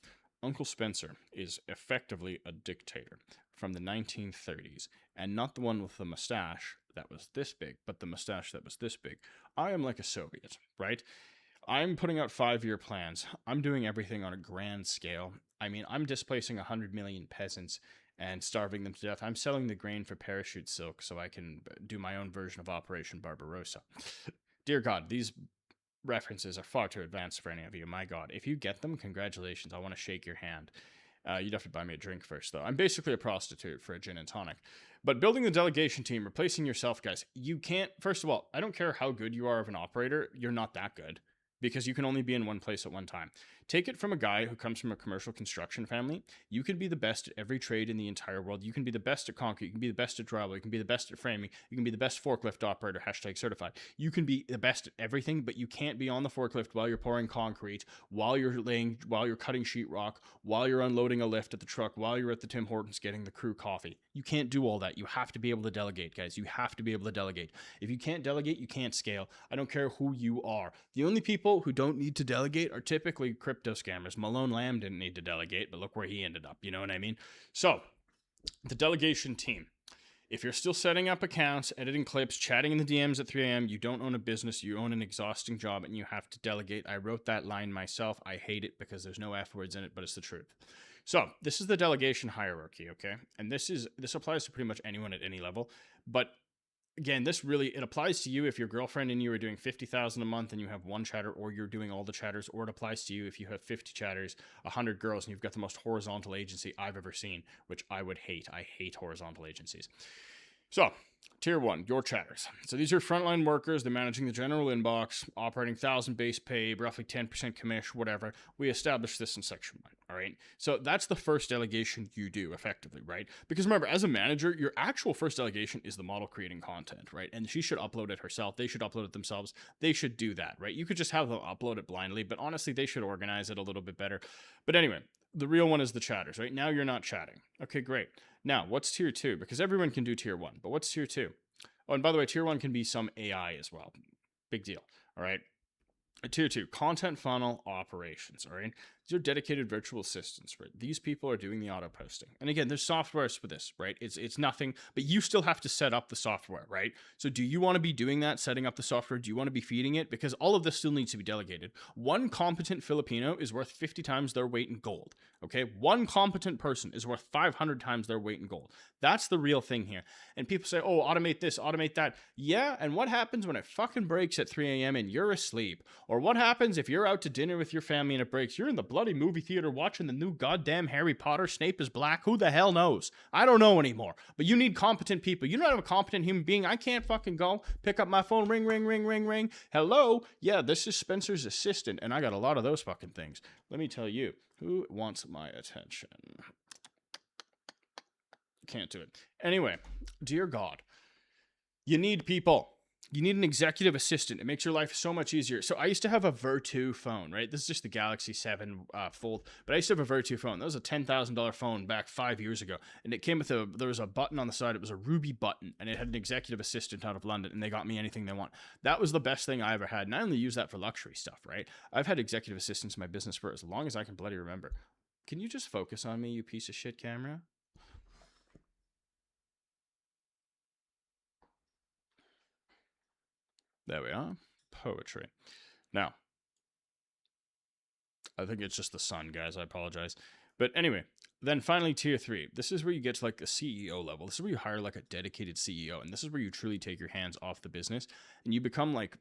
Speaker 1: Uncle Spencer is effectively a dictator from the 1930s, and not the one with the mustache that was this big, but the mustache that was this big. I am like a Soviet, right? I'm putting out 5-year plans. I'm doing everything on a grand scale. I mean, I'm displacing 100 million peasants and starving them to death. I'm selling the grain for parachute silk so I can do my own version of Operation Barbarossa. Dear God, these references are far too advanced for any of you. My God, if you get them, congratulations. I want to shake your hand. You'd have to buy me a drink first, though. I'm basically a prostitute for a gin and tonic. But building the delegation team, replacing yourself, guys, you can't... First of all, I don't care how good you are of an operator. You're not that good, because you can only be in one place at one time. Take it from a guy who comes from a commercial construction family. You can be the best at every trade in the entire world. You can be the best at concrete. You can be the best at drywall. You can be the best at framing. You can be the best forklift operator, #certified. You can be the best at everything, but you can't be on the forklift while you're pouring concrete, while you're cutting sheetrock, while you're unloading a lift at the truck, while you're at the Tim Hortons getting the crew coffee. You can't do all that. You have to be able to delegate, guys. You have to be able to delegate. If you can't delegate, you can't scale. I don't care who you are. The only people who don't need to delegate are typically crypto scammers. Malone Lamb didn't need to delegate, but look where he ended up. You know what I mean? So, the delegation team. If you're still setting up accounts, editing clips, chatting in the DMs at 3 a.m., you don't own a business, you own an exhausting job, and you have to delegate. I wrote that line myself. I hate it because there's no F words in it, but it's the truth. So, this is the delegation hierarchy, okay? And this applies to pretty much anyone at any level, but again, it applies to you if your girlfriend and you are doing $50,000 a month and you have one chatter, or you're doing all the chatters, or it applies to you if you have 50 chatters, 100 girls, and you've got the most horizontal agency I've ever seen, which I would hate. I hate horizontal agencies. So, tier 1, your chatters. So these are frontline workers. They're managing the general inbox, operating 1,000 base pay, roughly 10% commish, whatever. We established this in section 1, all right? So that's the first delegation you do effectively, right? Because remember, as a manager, your actual first delegation is the model creating content, right? And she should upload it herself. They should upload it themselves. They should do that, right? You could just have them upload it blindly, but honestly, they should organize it a little bit better. But anyway, the real one is the chatters, right? Now you're not chatting. Okay, great. Now, what's tier 2? Because everyone can do tier 1, but what's tier 2? Oh, and by the way, tier 1 can be some AI as well. Big deal, all right? Tier 2, content funnel operations, all right? These are dedicated virtual assistants, right? These people are doing the auto posting. And again, there's softwares for this, right? It's nothing, but you still have to set up the software, right? So do you want to be doing that, setting up the software? Do you want to be feeding it? Because all of this still needs to be delegated. One competent Filipino is worth 50 times their weight in gold, okay? One competent person is worth 500 times their weight in gold. That's the real thing here. And people say, oh, automate this, automate that. Yeah, and what happens when it fucking breaks at 3 a.m. and you're asleep? Or what happens if you're out to dinner with your family and it breaks? You're in the bloody movie theater watching the new goddamn Harry Potter. Snape is black. Who the hell knows? I don't know anymore. But you need competent people. You don't have a competent human being. I can't fucking go pick up my phone. Ring, ring, ring, ring, ring. Hello? Yeah, this is Spencer's assistant, and I got a lot of those fucking things. Let me tell you, who wants my attention? Can't do it. Anyway, dear God, you need people. You need an executive assistant. It makes your life so much easier. So I used to have a Virtu phone, right? This is just the Galaxy 7 Fold, but I used to have a Virtu phone. That was a $10,000 phone back 5 years ago, and it came with there was a button on the side. It was a ruby button, and it had an executive assistant out of London, and they got me anything they want. That was the best thing I ever had, and I only use that for luxury stuff, right? I've had executive assistants in my business for as long as I can bloody remember. Can you just focus on me, you piece of shit camera? There we are. Poetry. Now, I think it's just the sun, guys. I apologize. But anyway, then finally, tier 3. This is where you get to like the CEO level. This is where you hire like a dedicated CEO. And this is where you truly take your hands off the business and you become like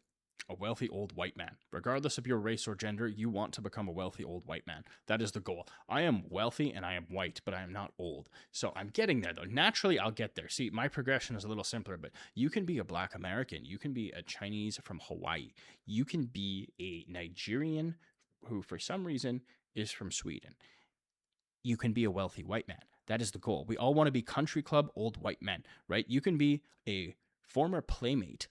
Speaker 1: a wealthy old white man. Regardless of your race or gender, you want to become a wealthy old white man. That is the goal. I am wealthy and I am white, but I am not old. So I'm getting there though. Naturally, I'll get there. See, my progression is a little simpler, but you can be a Black American. You can be a Chinese from Hawaii. You can be a Nigerian who for some reason is from Sweden. You can be a wealthy white man. That is the goal. We all want to be country club old white men, right? You can be a former playmate.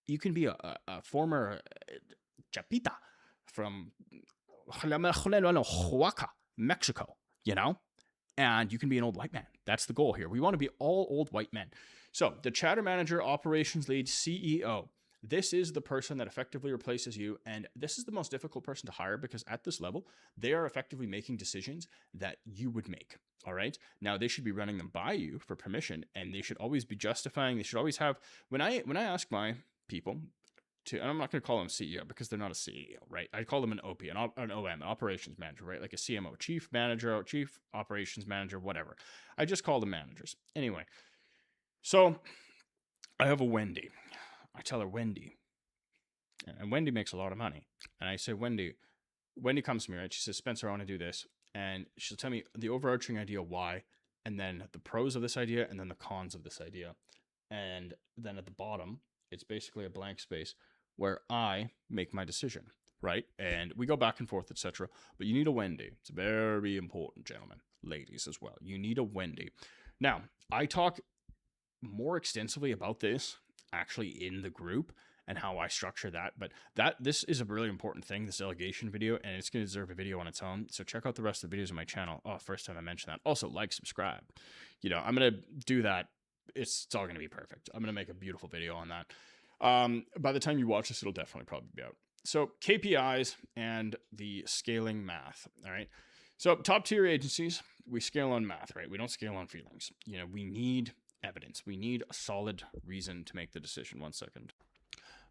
Speaker 1: You can be a former chapita from Mexico, you know? And you can be an old white man. That's the goal here. We want to be all old white men. So the chatter manager, operations lead, CEO. This is the person that effectively replaces you. And this is the most difficult person to hire because at this level, they are effectively making decisions that you would make. All right. Now they should be running them by you for permission, and they should always be justifying. They should always have, when I ask my people to, and I'm not going to call them CEO because they're not a CEO, right? I call them an OP, an OM, an operations manager, right? Like a CMO, chief manager, chief operations manager, whatever. I just call them managers. Anyway, so I have a Wendy. I tell her, Wendy, and Wendy makes a lot of money. And I say, Wendy comes to me, right? She says, Spencer, I want to do this. And she'll tell me the overarching idea, why, and then the pros of this idea, and then the cons of this idea. And then at the bottom, it's basically a blank space where I make my decision, right? And we go back and forth, etc. But you need a Wendy. It's very important, gentlemen, ladies as well. You need a Wendy. Now, I talk more extensively about this actually in the group and how I structure that. But this is a really important thing, this delegation video, and it's going to deserve a video on its own. So check out the rest of the videos on my channel. Oh, first time I mentioned that. Also, like, subscribe. You know, I'm going to do that. It's all going to be perfect. I'm going to make a beautiful video on that. By the time you watch this, it'll definitely probably be out. So KPIs and the scaling math. All right. So top tier agencies, we scale on math, right? We don't scale on feelings. You know, we need evidence. We need a solid reason to make the decision. 1 second.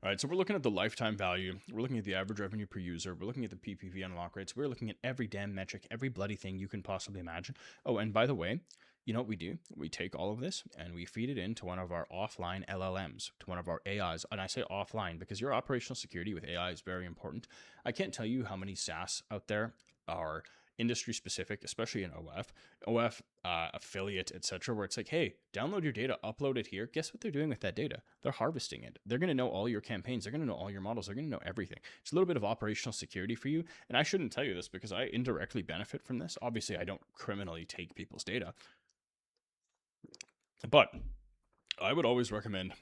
Speaker 1: All right, so we're looking at the lifetime value. We're looking at the average revenue per user. We're looking at the PPV unlock rates. We're looking at every damn metric, every bloody thing you can possibly imagine. Oh, and by the way, you know what we do? We take all of this and we feed it into one of our offline LLMs, to one of our AIs. And I say offline because your operational security with AI is very important. I can't tell you how many SaaS out there are industry specific, especially in OF, affiliate, etc., where it's like, hey, download your data, upload it here. Guess what they're doing with that data? They're harvesting it. They're going to know all your campaigns. They're going to know all your models. They're going to know everything. It's a little bit of operational security for you. And I shouldn't tell you this because I indirectly benefit from this. Obviously, I don't criminally take people's data, but I would always recommend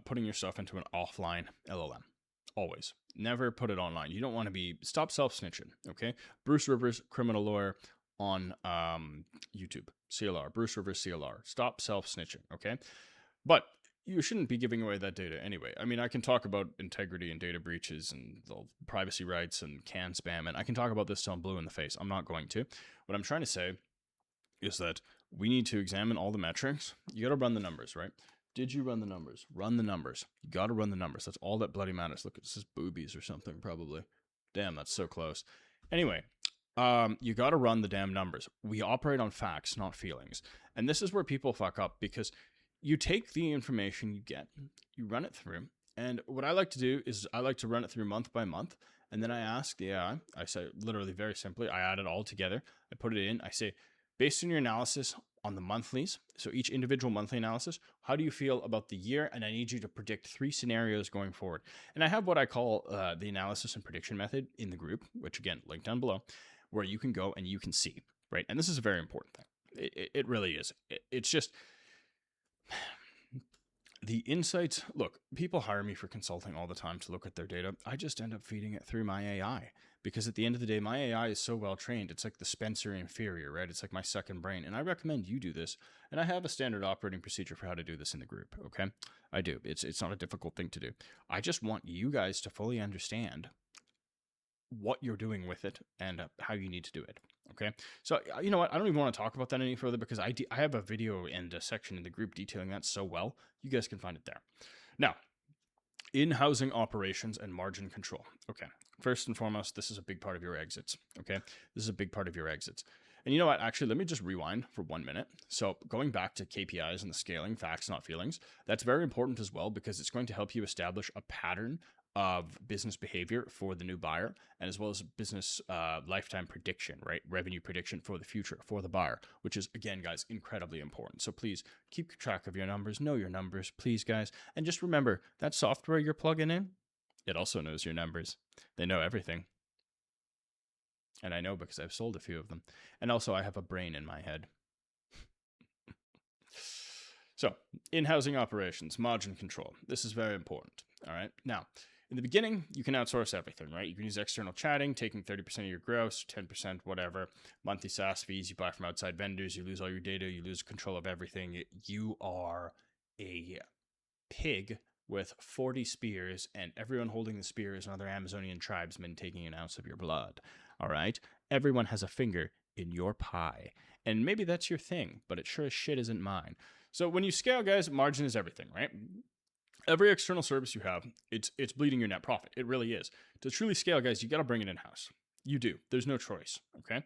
Speaker 1: putting your stuff into an offline LLM. Always. Never put it online. You don't want to be... Stop self-snitching, okay? Bruce Rivers, criminal lawyer on YouTube. CLR. Bruce Rivers, CLR. Stop self-snitching, okay? But you shouldn't be giving away that data anyway. I mean, I can talk about integrity and data breaches and the privacy rights and CAN spam, and I can talk about this till I'm blue in the face. I'm not going to. What I'm trying to say is that we need to examine all the metrics. You got to run the numbers, right? Did you run the numbers? Run the numbers. You got to run the numbers. That's all that bloody matters. Look, it's just boobies or something, probably. Damn, that's so close. Anyway, you got to run the damn numbers. We operate on facts, not feelings. And this is where people fuck up because you take the information you get, you run it through. And what I like to do is I like to run it through month by month. And then I ask the AI, I say literally very simply, I add it all together. I put it in. I say, based on your analysis on the monthlies, so each individual monthly analysis, how do you feel about the year? And I need you to predict 3 scenarios going forward. And I have what I call the analysis and prediction method in the group, which again, link down below, where you can go and you can see, right? And this is a very important thing. It really is. It's just... The insights, look, people hire me for consulting all the time to look at their data. I just end up feeding it through my AI because at the end of the day, my AI is so well trained. It's like the Spencer inferior, right? It's like my second brain. And I recommend you do this. And I have a standard operating procedure for how to do this in the group, okay? I do. It's not a difficult thing to do. I just want you guys to fully understand what you're doing with it and how you need to do it. Okay. So you know what? I don't even want to talk about that any further because I have a video and a section in the group detailing that so well. You guys can find it there. Now, in-housing operations and margin control. Okay. First and foremost, this is a big part of your exits. Okay. This is a big part of your exits. And you know what? Actually, let me just rewind for 1 minute. So going back to KPIs and the scaling, facts, not feelings, that's very important as well because it's going to help you establish a pattern of business behavior for the new buyer and as well as business lifetime prediction, right? Revenue prediction for the future for the buyer, which is, again, guys, incredibly important. So please keep track of your numbers, know your numbers, please, guys. And just remember that software you're plugging in, it also knows your numbers. They know everything. And I know because I've sold a few of them. And also I have a brain in my head. So in-housing operations, margin control. This is very important. All right. Now, in the beginning, you can outsource everything, right? You can use external chatting, taking 30% of your gross, 10%, whatever, monthly SaaS fees, you buy from outside vendors, you lose all your data, you lose control of everything. You are a pig with 40 spears, and everyone holding the spear is another Amazonian tribesman taking an ounce of your blood, all right? Everyone has a finger in your pie, and maybe that's your thing, but it sure as shit isn't mine. So when you scale, guys, margin is everything, right? Every external service you have, it's bleeding your net profit. It really is. To truly scale, guys, you got to bring it in-house. You do. There's no choice, okay?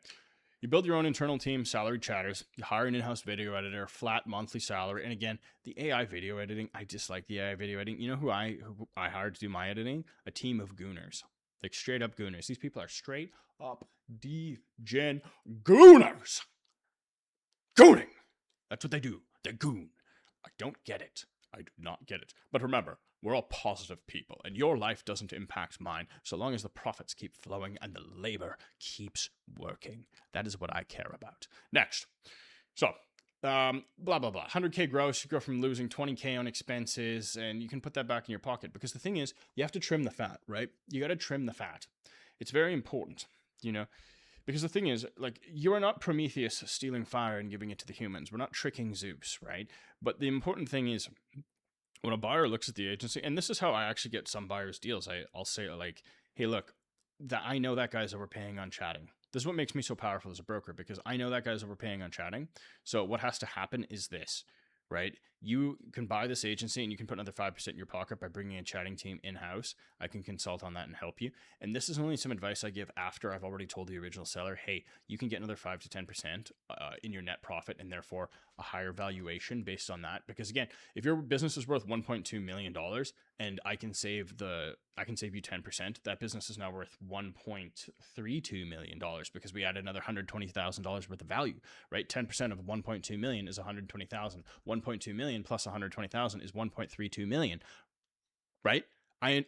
Speaker 1: You build your own internal team, salaried chatters. You hire an in-house video editor, flat monthly salary. And again, the AI video editing, I dislike the AI video editing. You know who I hired to do my editing? A team of gooners. Like straight up gooners. These people are straight up D-gen gooners. Gooning. That's what they do. They goon. I don't get it. I do not get it. But remember, we're all positive people, and your life doesn't impact mine so long as the profits keep flowing and the labor keeps working. That is what I care about. Next. So, blah, blah, blah. 100K gross, you go from losing 20K on expenses, and you can put that back in your pocket. Because the thing is, you have to trim the fat, right? You got to trim the fat. It's very important, you know? Because the thing is, like, you are not Prometheus stealing fire and giving it to the humans. We're not tricking Zeus, right? But the important thing is, when a buyer looks at the agency, and this is how I actually get some buyers deals, I'll say, like, hey, look, I know that guy's overpaying on chatting. This is what makes me so powerful as a broker, because I know that guy's overpaying on chatting. So what has to happen is this, right? You can buy this agency and you can put another 5% in your pocket by bringing a chatting team in-house. I can consult on that and help you. And this is only some advice I give after I've already told the original seller, hey, you can get another 5 to 10% in your net profit and therefore a higher valuation based on that. Because again, if your business is worth $1.2 million and I can save you 10%, that business is now worth $1.32 million because we added another $120,000 worth of value, right? 10% of 1.2 million is 120,000. 1.2 million plus 120,000 is 1.32 million, right? I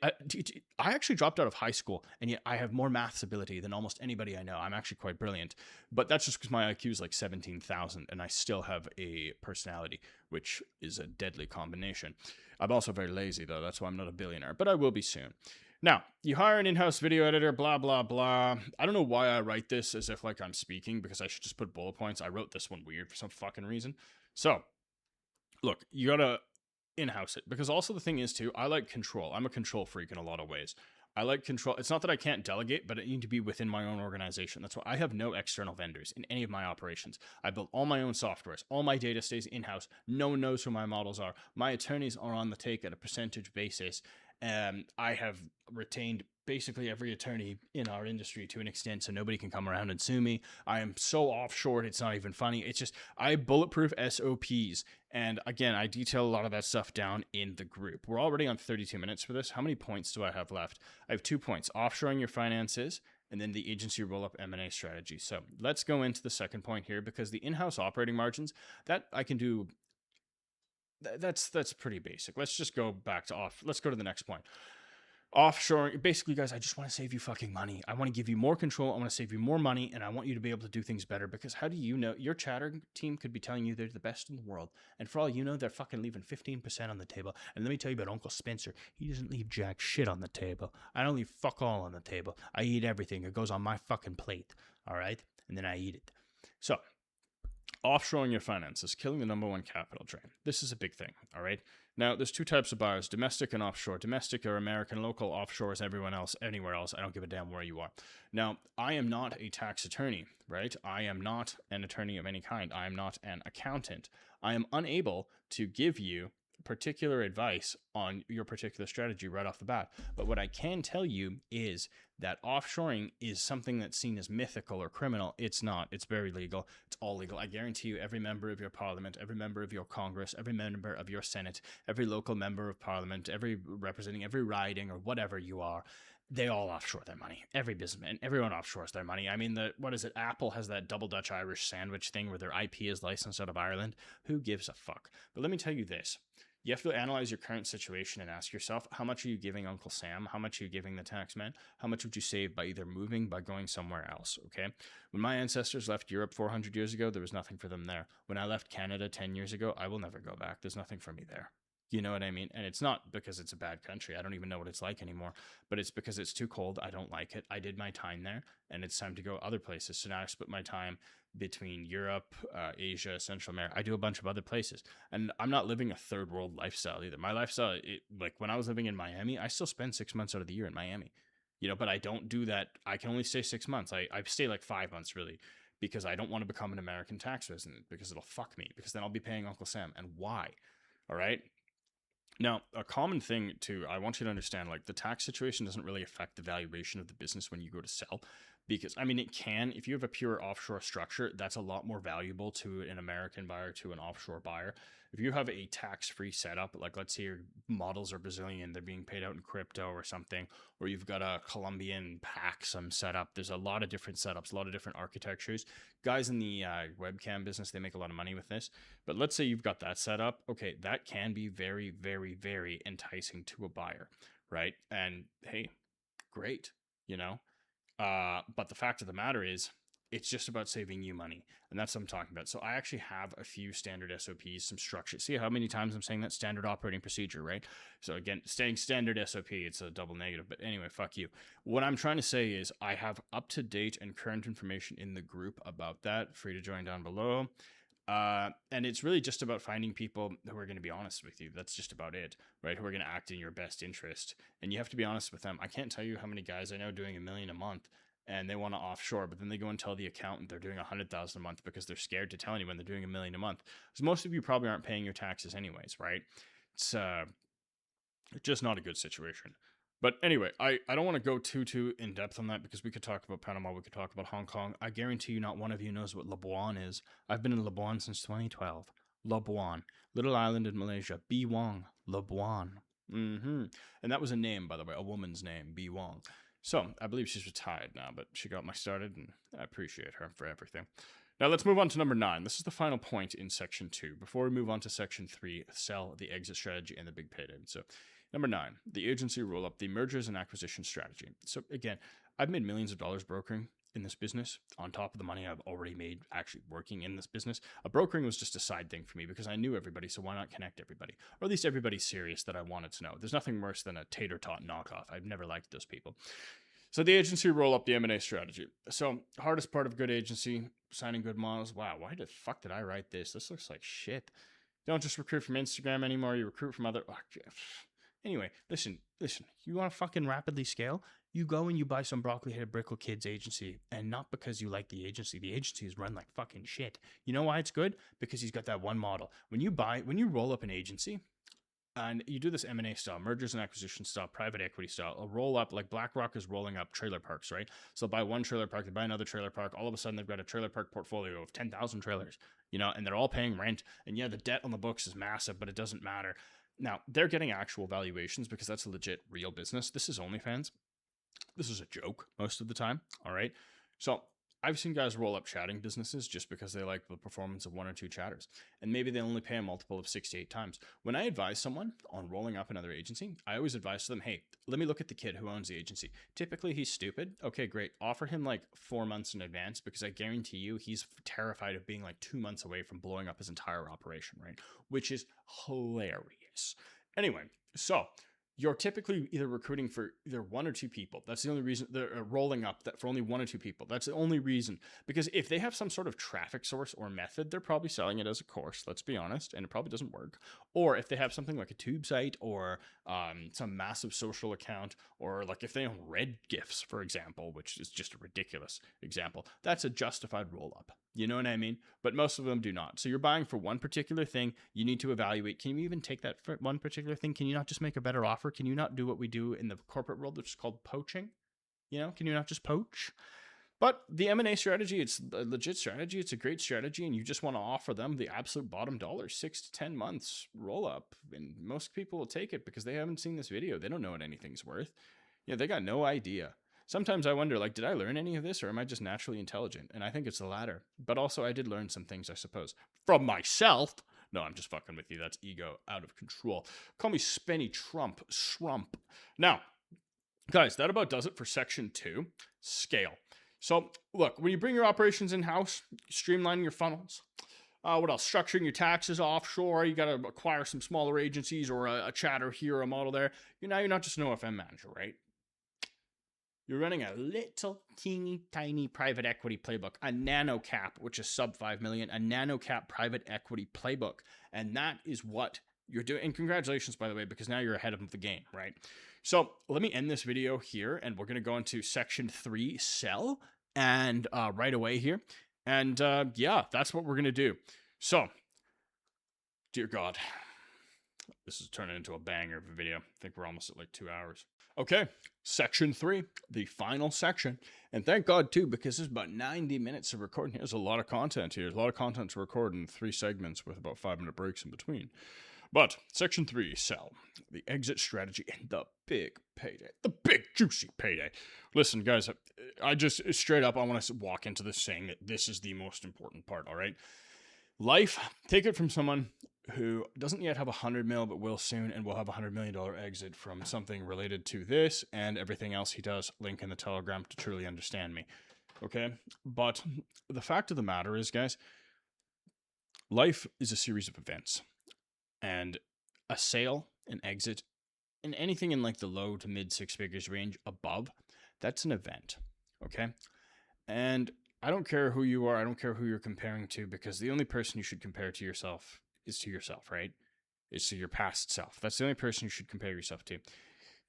Speaker 1: actually dropped out of high school, and yet I have more maths ability than almost anybody I know. I'm actually quite brilliant, but that's just because my IQ is like 17,000, and I still have a personality, which is a deadly combination. I'm also very lazy, though. That's why I'm not a billionaire, but I will be soon. Now, you hire an in-house video editor, blah, blah, blah. I don't know why I write this as if like I'm speaking, because I should just put bullet points. I wrote this one weird for some fucking reason. So, look, you gotta in-house it, because also the thing is too, I like control. I'm a control freak in a lot of ways. I like control. It's not that I can't delegate, but I need to be within my own organization. That's why I have no external vendors in any of my operations. I built all my own softwares. All my data stays in-house. No one knows who my models are. My attorneys are on the take at a percentage basis. I have retained basically every attorney in our industry to an extent, so nobody can come around and sue me. I am so offshore, it's not even funny. It's just, I bulletproof SOPs. And again, I detail a lot of that stuff down in the group. We're already on 32 minutes for this. How many points do I have left? I have 2 points: offshoring your finances, and then the agency roll-up M&A strategy. So let's go into the second point here, because the in-house operating margins, that I can do, that's pretty basic. Let's just go back to let's go to the next point. Offshoring, basically, guys, I just want to save you fucking money. I want to give you more control. I want to save you more money, and I want you to be able to do things better, because how do you know? Your chatter team could be telling you they're the best in the world, and for all you know, they're fucking leaving 15% on the table. And let me tell you about Uncle Spencer. He doesn't leave jack shit on the table. I don't leave fuck all on the table. I eat everything. It goes on my fucking plate, all right? And then I eat it. So, offshoring your finances, killing the number one capital drain. This is a big thing, all right? Now, there's 2 types of buyers: domestic and offshore. Domestic are American, local. Offshore is everyone else, anywhere else. I don't give a damn where you are. Now, I am not a tax attorney, right? I am not an attorney of any kind. I am not an accountant. I am unable to give you particular advice on your particular strategy right off the bat. But what I can tell you is that offshoring is something that's seen as mythical or criminal. It's not. It's very legal. It's all legal. I guarantee you, every member of your parliament, every member of your Congress, every member of your Senate, every local member of parliament, every representing every riding or whatever you are, they all offshore their money. Every businessman, everyone offshores their money. I mean, what is it? Apple has that double Dutch Irish sandwich thing where their IP is licensed out of Ireland. Who gives a fuck? But let me tell you this. You have to analyze your current situation and ask yourself, how much are you giving Uncle Sam? How much are you giving the tax man? How much would you save by either moving, by going somewhere else, okay? When my ancestors left Europe 400 years ago, there was nothing for them there. When I left Canada 10 years ago, I will never go back. There's nothing for me there. You know what I mean? And it's not because it's a bad country. I don't even know what it's like anymore, but it's because it's too cold. I don't like it. I did my time there, and it's time to go other places. So now I split my time between Europe, Asia, Central America. I do a bunch of other places, and I'm not living a third world lifestyle either. My lifestyle, like when I was living in Miami, I still spend 6 months out of the year in Miami, you know, but I don't do that. I can only stay 6 months. I stay like 5 months really, because I don't want to become an American tax resident, because it'll fuck me, because then I'll be paying Uncle Sam. And why? All right. Now, a common thing too, I want you to understand, like, the tax situation doesn't really affect the valuation of the business when you go to sell, because I mean, it can. If you have a pure offshore structure, that's a lot more valuable to an American buyer, to an offshore buyer. If you have a tax-free setup, like let's say your models are Brazilian, they're being paid out in crypto or something, or you've got a Colombian Paxum setup. There's a lot of different setups, a lot of different architectures. Guys in the webcam business, they make a lot of money with this. But let's say you've got that set up. Okay, that can be very, very, very enticing to a buyer, right? And hey, great, you know. But the fact of the matter is, it's just about saving you money. And that's what I'm talking about. So I actually have a few standard SOPs, some structure. See how many times I'm saying that? Standard operating procedure, right? So again, saying standard SOP, it's a double negative. But anyway, fuck you. What I'm trying to say is I have up-to-date and current information in the group about that. Free to join down below. And it's really just about finding people who are going to be honest with you. That's just about it, right? Who are going to act in your best interest. And you have to be honest with them. I can't tell you how many guys I know doing $1 million a month and they want to offshore, but then they go and tell the accountant they're doing 100,000 a month because they're scared to tell anyone they're doing $1 million a month. Because most of you probably aren't paying your taxes anyways, right? It's just not a good situation. But anyway, I don't want to go too in depth on that because we could talk about Panama, we could talk about Hong Kong. I guarantee you not one of you knows what Labuan is. I've been in Labuan since 2012. Labuan, little island in Malaysia. B Wong, Labuan. And that was a name, by the way, a woman's name, B Wong. So I believe she's retired now, but she got me started, and I appreciate her for everything. Now let's move on to number 9. This is the final point in section 2. Before we move on to section 3, sell, the exit strategy, and the big payday. So number 9, the agency roll-up, the mergers and acquisition strategy. So again, I've made millions of dollars brokering in this business on top of the money I've already made actually working in this business. A brokering was just a side thing for me because I knew everybody, so why not connect everybody? Or at least everybody serious that I wanted to know. There's nothing worse than a tater tot knockoff. I've never liked those people. So the agency roll-up, the M&A strategy. So hardest part of good agency, signing good models. Wow, why the fuck did I write this? This looks like shit. You don't just recruit from Instagram anymore. You recruit from other... Anyway, listen. You want to fucking rapidly scale? You go and you buy some broccoli-headed Brickle Kids agency, and not because you like the agency. The agency is run like fucking shit. You know why it's good? Because he's got that one model. When you roll up an agency, and you do this M&A style, mergers and acquisition style, private equity style, a roll up, like BlackRock is rolling up trailer parks, right? So they'll buy one trailer park, they buy another trailer park, all of a sudden they've got a trailer park portfolio of 10,000 trailers, and they're all paying rent. And yeah, the debt on the books is massive, but it doesn't matter. Now, they're getting actual valuations because that's a legit real business. This is OnlyFans. This is a joke most of the time, all right? So I've seen guys roll up chatting businesses just because they like the performance of 1 or 2 chatters. And maybe they only pay a multiple of 6 to 8 times. When I advise someone on rolling up another agency, I always advise them, hey, let me look at the kid who owns the agency. Typically, he's stupid. Okay, great. Offer him like 4 months in advance because I guarantee you he's terrified of being like 2 months away from blowing up his entire operation, right? Which is hilarious. Anyway, so you're typically either recruiting for either 1 or 2 people. That's the only reason they're rolling up that for only 1 or 2 people. That's the only reason. Because if they have some sort of traffic source or method, they're probably selling it as a course, let's be honest, and it probably doesn't work. Or if they have something like a tube site or some massive social account, or like if they own Red Gifts, for example, which is just a ridiculous example, that's a justified roll up. You know what I mean? But most of them do not. So you're buying for one particular thing. You need to evaluate. Can you even take that for one particular thing? Can you not just make a better offer? Can you not do what we do in the corporate world, which is called poaching? Can you not just poach? But the M&A strategy, it's a legit strategy. It's a great strategy, and you just want to offer them the absolute bottom dollar, 6 to 10 months roll up. And most people will take it because they haven't seen this video. They don't know what anything's worth. They got no idea. Sometimes I wonder, did I learn any of this, or am I just naturally intelligent? And I think it's the latter. But also, I did learn some things, I suppose, from myself. No, I'm just fucking with you. That's ego out of control. Call me Spenny Shrump. Now, guys, that about does it for section 2, scale. So, look, when you bring your operations in-house, streamlining your funnels, what else? Structuring your taxes offshore. You got to acquire some smaller agencies or a chatter here, or a model there. You're not just an OFM manager, right? You're running a little teeny tiny private equity playbook, a nano cap, which is sub 5 million, a nano cap private equity playbook. And that is what you're doing. And congratulations, by the way, because now you're ahead of the game, right? So let me end this video here, and we're going to go into section 3, sell, and right away here. And yeah, that's what we're going to do. So, dear God, this is turning into a banger of a video. I think we're almost at like 2 hours. Okay, section 3, the final section. And thank God, too, because there's about 90 minutes of recording. There's a lot of content here. There's a lot of content to record in 3 segments with about 5-minute breaks in between. But section 3, sell, the exit strategy, and the big payday. The big, juicy payday. Listen, guys, I just straight up, I want to walk into this saying that this is the most important part, all right? Life, take it from someone who doesn't yet have 100 mil, but will soon, and will have $100 million exit from something related to this and everything else he does. Link in the Telegram to truly understand me. Okay? But the fact of the matter is, guys, life is a series of events. And a sale, an exit, and anything in like the low to mid 6 figures range above, that's an event. Okay? And I don't care who you are. I don't care who you're comparing to, because the only person you should compare to yourself is to yourself, right? It's to your past self. That's the only person you should compare yourself to.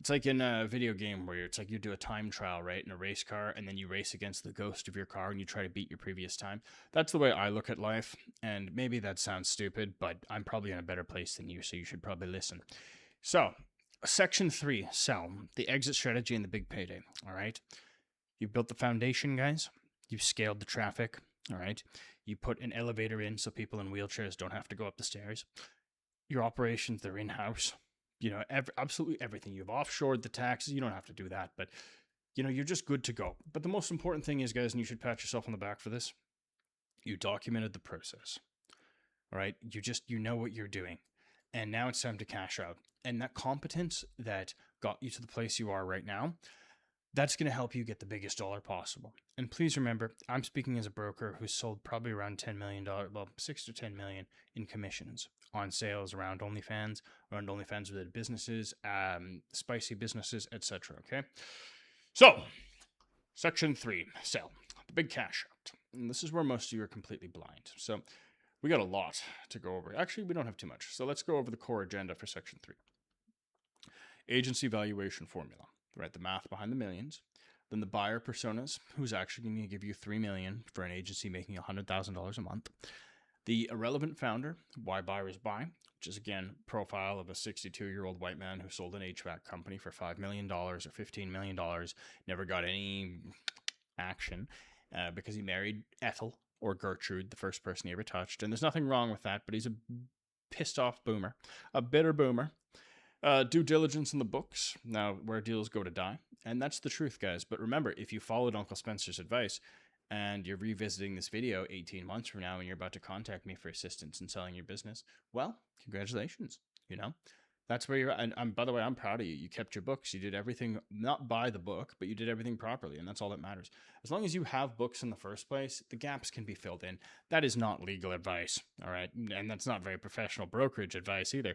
Speaker 1: It's like in a video game where it's like you do a time trial, right, in a race car, and then you race against the ghost of your car and you try to beat your previous time. That's the way I look at life, and maybe that sounds stupid, but I'm probably in a better place than you, so you should probably listen. So, Section 3, sell, the exit strategy and the big payday, all right? You built the foundation, guys. You've scaled the traffic, all right? You put an elevator in so people in wheelchairs don't have to go up the stairs. Your operations, they're in-house. You know, absolutely everything. You've offshored the taxes. You don't have to do that, but, you know, you're just good to go. But the most important thing is, guys, and you should pat yourself on the back for this, you documented the process, all right? You know what you're doing. And now it's time to cash out. And that competence that got you to the place you are right now, that's going to help you get the biggest dollar possible. And please remember, I'm speaking as a broker who's sold probably around $10 million, well, 6 to 10 million in commissions on sales around OnlyFans related businesses, spicy businesses, etc. Okay. So, Section 3, sell, the big cash out. And this is where most of you are completely blind. So, we got a lot to go over. Actually, we don't have too much. So, let's go over the core agenda for Section 3. Agency valuation formula, right? The math behind the millions. Then the buyer personas, who's actually going to give you $3 million for an agency making $100,000 a month. The irrelevant founder, why buyers buy, which is again profile of a 62-year-old white man who sold an HVAC company for $5 million or $15 million, never got any action because he married Ethel or Gertrude, the first person he ever touched. And there's nothing wrong with that, but he's a pissed off boomer, a bitter boomer. Due diligence in the books, now where deals go to die. And that's the truth, guys. But remember, if you followed Uncle Spencer's advice and you're revisiting this video 18 months from now and you're about to contact me for assistance in selling your business, well, congratulations. You know, that's where you're at. And by the way, I'm proud of you. You kept your books. You did everything, not by the book, but you did everything properly. And that's all that matters. As long as you have books in the first place, the gaps can be filled in. That is not legal advice. All right. And that's not very professional brokerage advice either.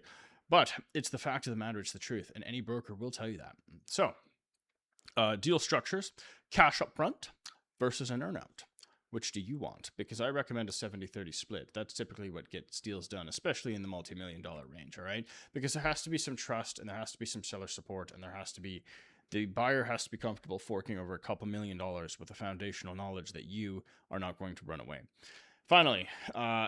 Speaker 1: But it's the fact of the matter, it's the truth, and any broker will tell you that. So, deal structures, cash up front versus an earnout. Which do you want? Because I recommend a 70-30 split. That's typically what gets deals done, especially in the multi-million dollar range, all right? Because there has to be some trust, and there has to be some seller support, and there has to be, the buyer has to be comfortable forking over a couple $1 million with the foundational knowledge that you are not going to run away. Finally,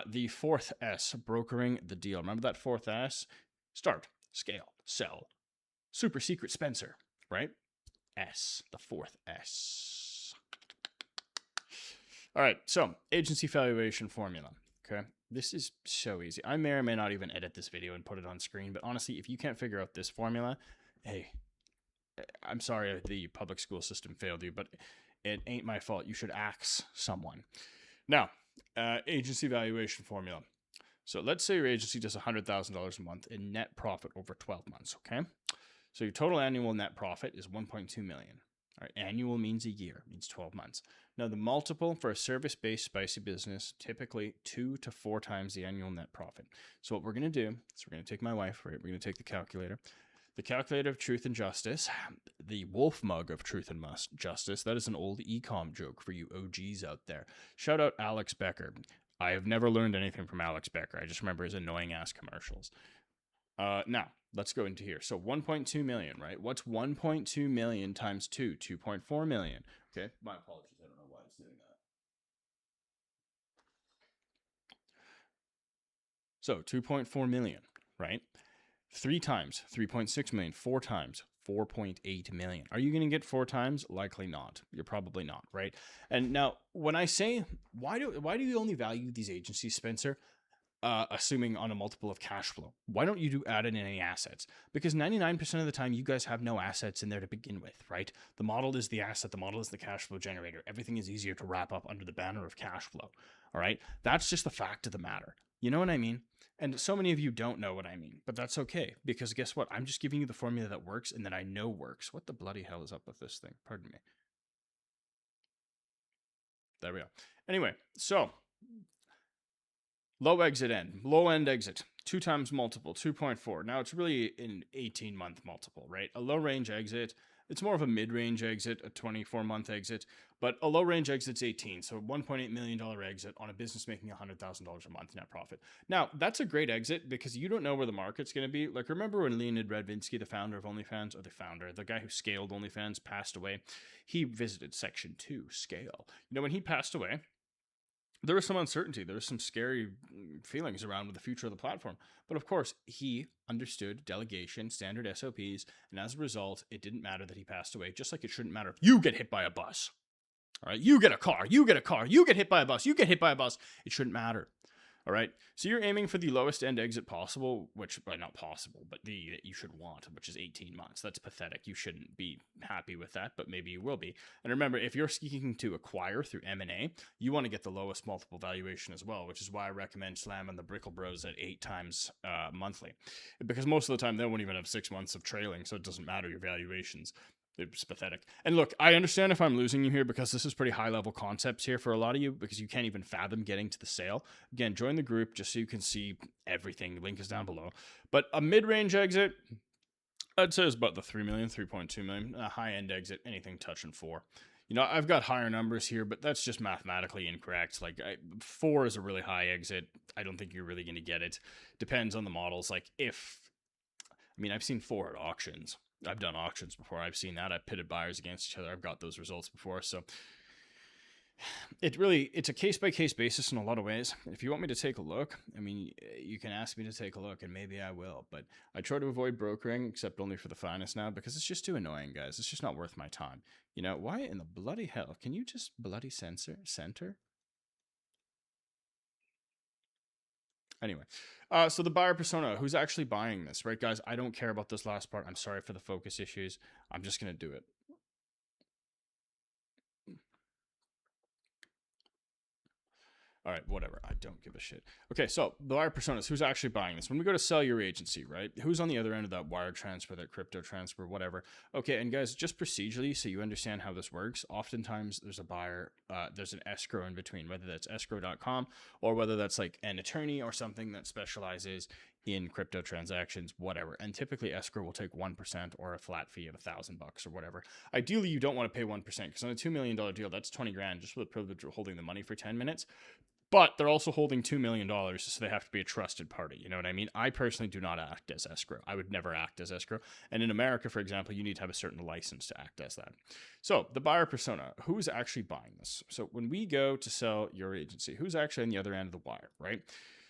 Speaker 1: the fourth S, brokering the deal. Remember that fourth S? Start, scale, sell, super secret Spencer, right? S, the fourth S. All right, so agency valuation formula, okay? This is so easy. I may or may not even edit this video and put it on screen, but honestly, if you can't figure out this formula, hey, I'm sorry the public school system failed you, but it ain't my fault. You should axe someone. Now, agency valuation formula. So let's say your agency does $100,000 a month in net profit over 12 months, okay? So your total annual net profit is $1.2 million. All right, annual means a year, means 12 months. Now the multiple for a service-based spicy business, typically 2 to 4 times the annual net profit. So what we're going to do is we're going to take my wife, right? We're going to take the calculator of truth and justice, the wolf mug of truth and justice. That is an old e-com joke for you OGs out there. Shout out Alex Becker. I have never learned anything from Alex Becker. I just remember his annoying ass commercials. Now, let's go into here. So 1.2 million, right? What's 1.2 million times 2? 2.4 million. Okay, my apologies. I don't know why it's doing that. So 2.4 million, right? 3 times 3.6 million, 4 times 4.8 million. Are you going to get 4 times? Likely not. You're probably not, right? And now, when I say, why do you only value these agencies, Spencer? Assuming on a multiple of cash flow. Why don't you add in any assets? Because 99% of the time, you guys have no assets in there to begin with, right? The model is the asset. The model is the cash flow generator. Everything is easier to wrap up under the banner of cash flow, all right? That's just the fact of the matter. You know what I mean? And so many of you don't know what I mean, but that's okay. Because guess what? I'm just giving you the formula that works and that I know works. What the bloody hell is up with this thing? Pardon me. There we go. Anyway, so low exit end, low end exit, 2 times multiple, 2.4. Now it's really an 18-month multiple, right? A low range exit, It's more of a mid-range exit, a 24-month exit, but a low-range exit's 18. So $1.8 million exit on a business making $100,000 a month net profit. Now, that's a great exit because you don't know where the market's going to be. Like, remember when Leonid Radvinsky, the founder of OnlyFans, or the guy who scaled OnlyFans, passed away? He visited Section 2, scale. When he passed away, there was some uncertainty. There was some scary feelings around the future of the platform. But of course, he understood delegation, standard SOPs, and as a result, it didn't matter that he passed away, just like it shouldn't matter if you get hit by a bus. All right, you get a car, you get hit by a bus, you get hit by a bus. It shouldn't matter. All right, so you're aiming for the lowest end exit possible, which, well, not possible, but that you should want, which is 18 months. That's pathetic. You shouldn't be happy with that, but maybe you will be. And remember, if you're seeking to acquire through M&A, you want to get the lowest multiple valuation as well, which is why I recommend slamming the Brickle Bros at 8 times monthly, because most of the time they won't even have 6 months of trailing, so it doesn't matter your valuations. It's pathetic. And look, I understand if I'm losing you here because this is pretty high level concepts here for a lot of you because you can't even fathom getting to the sale. Again, join the group just so you can see everything. Link is down below. But a mid-range exit, I'd say is about the 3 million, 3.2 million. A high-end exit, anything touching 4. I've got higher numbers here, but that's just mathematically incorrect. 4 is a really high exit. I don't think you're really going to get it. Depends on the models. I've seen 4 at auctions. I've done auctions before. I've seen that. I've pitted buyers against each other. I've got those results before. So it's a case-by-case basis in a lot of ways. If you want me to take a look, you can ask me to take a look and maybe I will. But I try to avoid brokering, except only for the finest now, because it's just too annoying, guys. It's just not worth my time. Why in the bloody hell? Can you just bloody center? Anyway, so the buyer persona, who's actually buying this, right, guys? I don't care about this last part. I'm sorry for the focus issues. I'm just going to do it. All right, whatever. I don't give a shit. Okay, so the buyer personas, who's actually buying this? When we go to sell your agency, right? Who's on the other end of that wire transfer, that crypto transfer, whatever? Okay, and guys, just procedurally, so you understand how this works, oftentimes there's a buyer, there's an escrow in between, whether that's escrow.com or whether that's like an attorney or something that specializes in crypto transactions, whatever. And typically escrow will take 1% or a flat fee of $1,000 or whatever. Ideally, you don't want to pay 1% because on a $2 million deal, that's 20 grand just for the privilege of holding the money for 10 minutes. But they're also holding $2 million, so they have to be a trusted party. You know what I mean? I personally do not act as escrow. I would never act as escrow. And in America, for example, you need to have a certain license to act as that. So the buyer persona, who's actually buying this? So when we go to sell your agency, who's actually on the other end of the wire, right?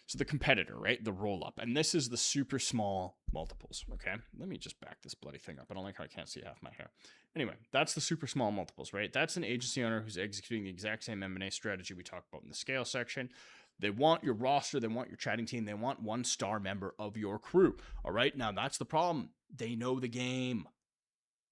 Speaker 1: So the competitor, right? The roll up. And this is the super small multiples, okay? Let me just back this bloody thing up. I don't like how I can't see half my hair. Anyway, that's the super small multiples, right? That's an agency owner who's executing the exact same M&A strategy we talked about in the scale section. They want your roster. They want your chatting team. They want 1-star member of your crew, all right? Now, that's the problem. They know the game.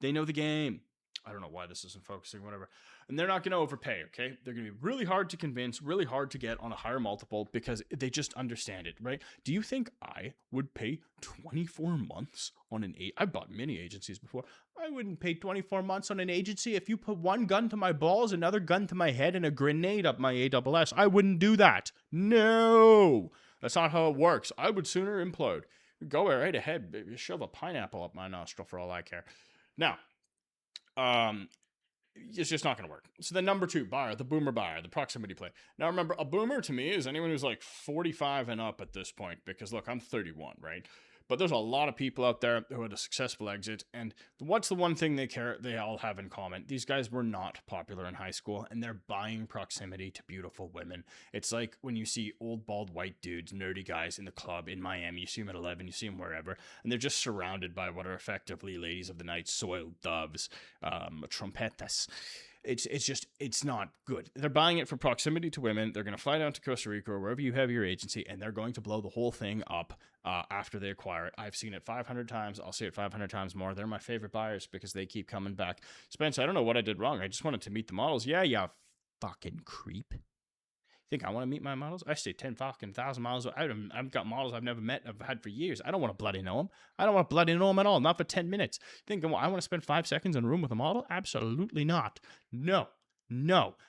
Speaker 1: They know the game. I don't know why this isn't focusing, whatever. And they're not going to overpay, okay? They're going to be really hard to convince, really hard to get on a higher multiple because they just understand it, right? Do you think I would pay 24 months on an I bought many agencies before. I wouldn't pay 24 months on an agency if you put one gun to my balls, another gun to my head, and a grenade up my ASS. I wouldn't do that. No, that's not how it works. I would sooner implode. Go right ahead. Shove a pineapple up my nostril for all I care. Now, it's just not going to work. So the number 2 buyer, the boomer buyer, the proximity play. Now remember, a boomer to me is anyone who's like 45 and up at this point, because look, I'm 31, right? But there's a lot of people out there who had a successful exit, and what's the one thing they all have in common? These guys were not popular in high school, and they're buying proximity to beautiful women. It's like when you see old bald white dudes, nerdy guys in the club in Miami, you see them at 11, you see them wherever, and they're just surrounded by what are effectively ladies of the night, soiled doves, trompetas. It's not good. They're buying it for proximity to women. They're going to fly down to Costa Rica or wherever you have your agency, and they're going to blow the whole thing up after they acquire it. I've seen it 500 times. I'll see it 500 times more. They're my favorite buyers because they keep coming back. Spence, I don't know what I did wrong. I just wanted to meet the models. Yeah, fucking creep. Think I want to meet my models? I stay 10,000 miles. I've got models I've never met, I've had for years. I don't want to bloody know them. I don't want to bloody know them at all. Not for 10 minutes. Think I want to spend 5 seconds in a room with a model? Absolutely not. No.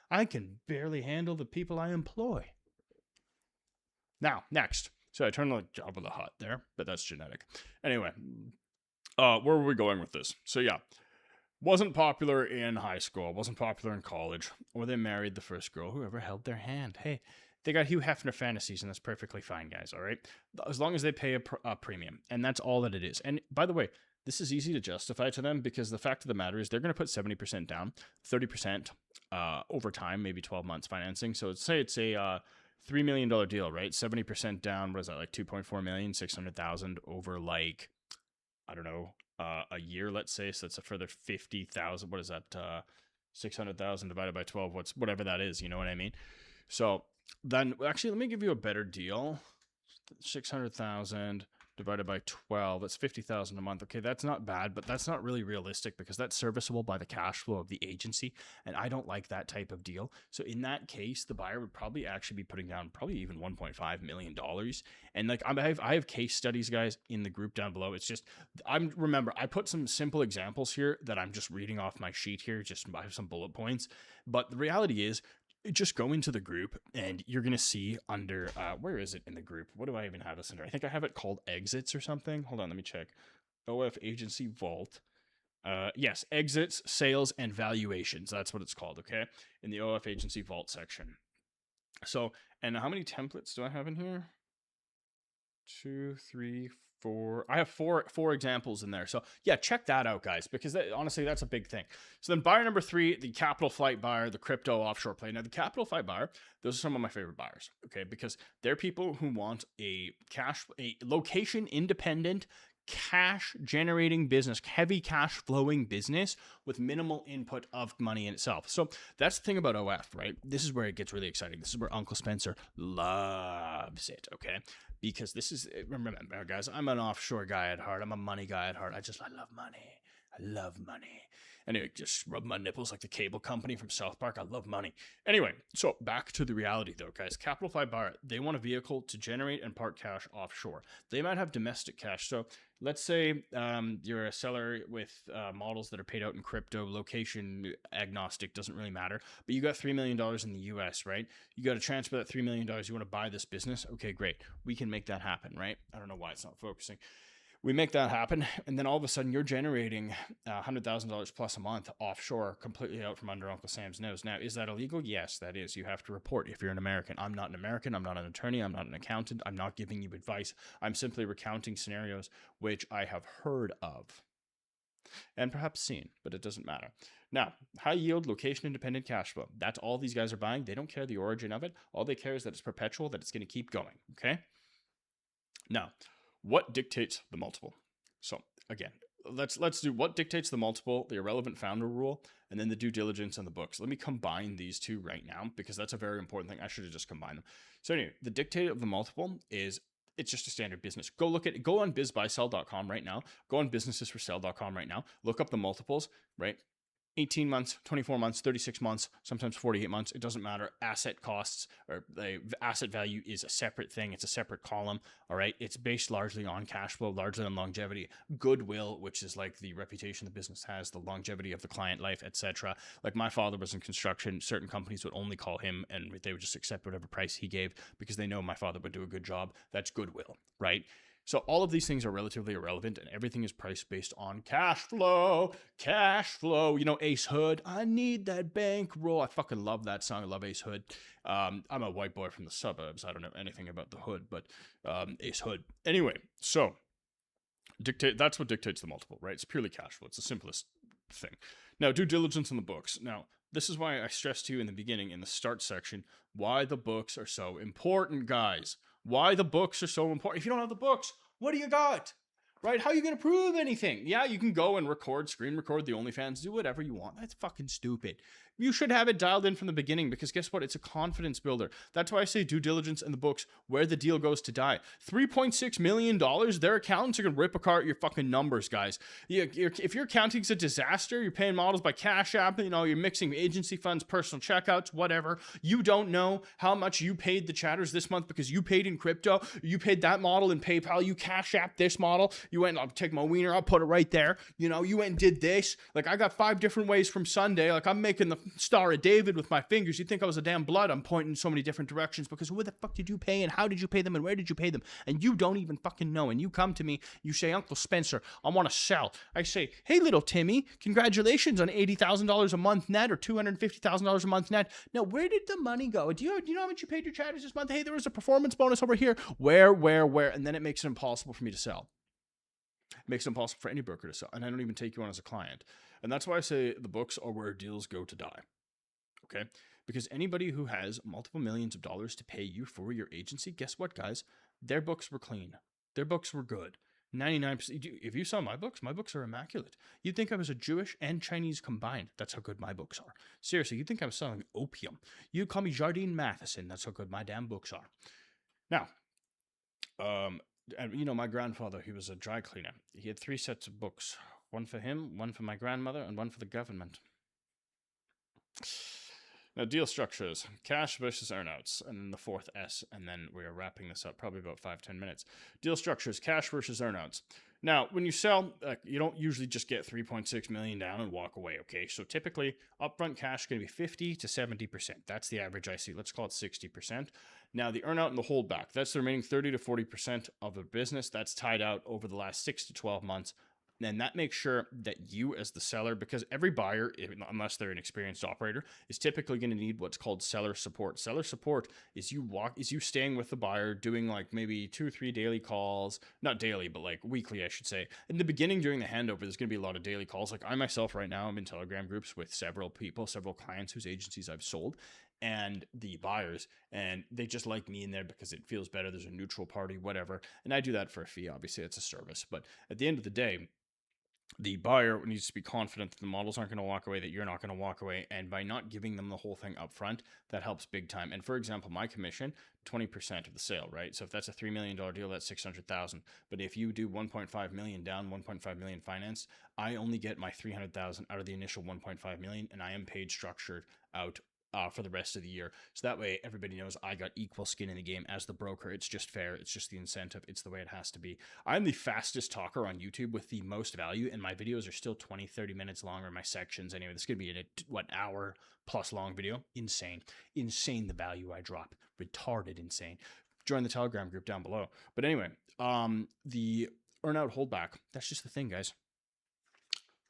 Speaker 1: I can barely handle the people I employ. Now, next. So I turned like Jabba the Hutt there, but that's genetic. Anyway, where were we going with this? So yeah. Wasn't popular in high school, wasn't popular in college, or they married the first girl who ever held their hand. Hey, they got Hugh Hefner fantasies, and that's perfectly fine, guys, all right? As long as they pay a premium, and that's all that it is. And by the way, this is easy to justify to them because the fact of the matter is they're going to put 70% down, 30% over time, maybe 12 months financing. So say it's a $3 million deal, right? 70% down, what is that, like 2.4 million, 600,000 over like, I don't know, a year, let's say. So that's a further 50,000. What is that? 600,000 divided by 12, whatever that is, you know what I mean? So then actually, let me give you a better deal. 600,000 divided by 12, that's 50,000 a month. Okay, that's not bad, but that's not really realistic because that's serviceable by the cash flow of the agency, and I don't like that type of deal. So in that case, the buyer would probably actually be putting down probably even $1.5 million. And like I have case studies, guys, in the group down below. It's just, remember, I put some simple examples here that I'm just reading off my sheet here, just I have some bullet points. But the reality is, just go into the group and you're going to see under, where is it in the group? What do I even have this under? I think I have it called exits or something. Hold on, let me check. OF Agency Vault. Yes, exits, sales, and valuations. That's what it's called, okay? In the OF Agency Vault section. So, and how many templates do I have in here? 2, 3, 4. I have four examples in there. So yeah, check that out, guys, because honestly, that's a big thing. So then buyer number 3, the capital flight buyer, the crypto offshore play. Now the capital flight buyer, those are some of my favorite buyers, okay? Because they're people who want a location independent, cash generating business, heavy cash flowing business with minimal input of money in itself. So that's the thing about OF, right? This is where it gets really exciting. This is where Uncle Spencer loves it, okay? Because this is, remember guys, I'm an offshore guy at heart. I'm a money guy at heart. I love money. I love money. Anyway, just rub my nipples like the cable company from South Park. I love money. Anyway, so back to the reality though, guys. Capital Flight Buyer, they want a vehicle to generate and park cash offshore. They might have domestic cash. So let's say you're a seller with models that are paid out in crypto, location agnostic, doesn't really matter. But you got $3 million in the US, right? You got to transfer that $3 million. You want to buy this business? Okay, great. We can make that happen, right? I don't know why it's not focusing. We make that happen, and then all of a sudden you're generating $100,000 plus a month offshore, completely out from under Uncle Sam's nose. Now, is that illegal? Yes, that is. You have to report if you're an American. I'm not an American. I'm not an attorney. I'm not an accountant. I'm not giving you advice. I'm simply recounting scenarios which I have heard of and perhaps seen, but it doesn't matter. Now, high yield, location independent cash flow. That's all these guys are buying. They don't care the origin of it. All they care is that it's perpetual, that it's going to keep going. Okay? Now, what dictates the multiple? So again, let's do what dictates the multiple, the irrelevant founder rule, and then the due diligence and the books. Let me combine these two right now because that's a very important thing. I should have just combined them. So anyway, the dictator of the multiple is it's just a standard business. Go on bizbuysell.com right now. Go on businessesforsale.com right now. Look up the multiples, right? 18 months, 24 months, 36 months, sometimes 48 months. It doesn't matter. Asset costs or the asset value is a separate thing. It's a separate column. All right. It's based largely on cash flow, largely on longevity, goodwill, which is like the reputation the business has, the longevity of the client life, etc. Like my father was in construction. Certain companies would only call him and they would just accept whatever price he gave because they know my father would do a good job. That's goodwill, right? So all of these things are relatively irrelevant and everything is priced based on cash flow. Cash flow. You know, Ace Hood. I need that bankroll. I fucking love that song. I love Ace Hood. I'm a white boy from the suburbs. I don't know anything about the hood, but Ace Hood. Anyway, so that's what dictates the multiple, right? It's purely cash flow. It's the simplest thing. Now, due diligence in the books. Now, this is why I stressed to you in the beginning, in the start section, why the books are so important, guys. Why the books are so important. If you don't have the books, what do you got? Right? How are you going to prove anything? Yeah, you can go and screen record the OnlyFans, do whatever you want. That's fucking stupid. You should have it dialed in from the beginning because guess what? It's a confidence builder. That's why I say due diligence in the books, where the deal goes to die. $3.6 million, their accountants are going to rip apart your fucking numbers, guys. If your accounting's a disaster, you're paying models by Cash App, you know, you're mixing agency funds, personal checkouts, whatever. You don't know how much you paid the chatters this month because you paid in crypto. You paid that model in PayPal. You Cash App this model. You went, I'll take my wiener, I'll put it right there. You know, you went and did this. Like I got 5 different ways from Sunday. Like I'm making the Star of David with my fingers. You'd think I was a damn blood. I'm pointing in so many different directions because who the fuck did you pay and how did you pay them and where did you pay them? And you don't even fucking know. And you come to me, you say, Uncle Spencer, I want to sell. I say, hey, little Timmy, congratulations on $80,000 a month net or $250,000 a month net. Now, where did the money go? Do you know how much you paid your chatters this month? Hey, there was a performance bonus over here. Where? And then it makes it impossible for me to sell. It makes it impossible for any broker to sell. And I don't even take you on as a client. And that's why I say the books are where deals go to die. Okay? Because anybody who has multiple millions of dollars to pay you for your agency, guess what, guys? Their books were clean. Their books were good. 99%. If you saw my books are immaculate. You'd think I was a Jewish and Chinese combined. That's how good my books are. Seriously, you'd think I was selling opium. You'd call me Jardine Matheson. That's how good my damn books are. Now, and you know, my grandfather, he was a dry cleaner. He had 3 sets of books. One for him, one for my grandmother, and one for the government. Now, deal structures, cash versus earnouts, and then the 4th S, and then we're wrapping this up, probably about 5-10 minutes. Deal structures, cash versus earnouts. Now, when you sell, you don't usually just get 3.6 million down and walk away, okay? So typically, upfront cash is going to be 50 to 70%. That's the average I see. Let's call it 60%. Now, the earnout and the holdback, that's the remaining 30 to 40% of the business that's tied out over the last 6 to 12 months. And that makes sure that you as the seller, because every buyer, unless they're an experienced operator, is typically going to need what's called seller support. Seller support is you staying with the buyer, doing like maybe 2 or 3 daily calls, not daily, but like weekly, I should say. In the beginning, during the handover, there's going to be a lot of daily calls. Like I myself right now, I'm in Telegram groups with several people, several clients whose agencies I've sold, and the buyers, and they just like me in there because it feels better. There's a neutral party, whatever. And I do that for a fee. Obviously, it's a service. But at the end of the day, the buyer needs to be confident that the models aren't going to walk away, that you're not going to walk away. And by not giving them the whole thing up front, that helps big time. And for example, my commission, 20% of the sale, right? So if that's a $3 million deal, that's $600,000. But if you do 1.5 million down, 1.5 million financed, I only get my 300,000 out of the initial 1.5 million, and I am paid structured out for the rest of the year. So that way everybody knows I got equal skin in the game as the broker. It's just fair. It's just the incentive. It's the way it has to be. I'm the fastest talker on YouTube with the most value, and my videos are still 20, 30 minutes long, or my sections. Anyway, this is going to be an hour plus long video. Insane the value I drop. Retarded insane. Join the Telegram group down below. But anyway, the earnout holdback, that's just the thing, guys.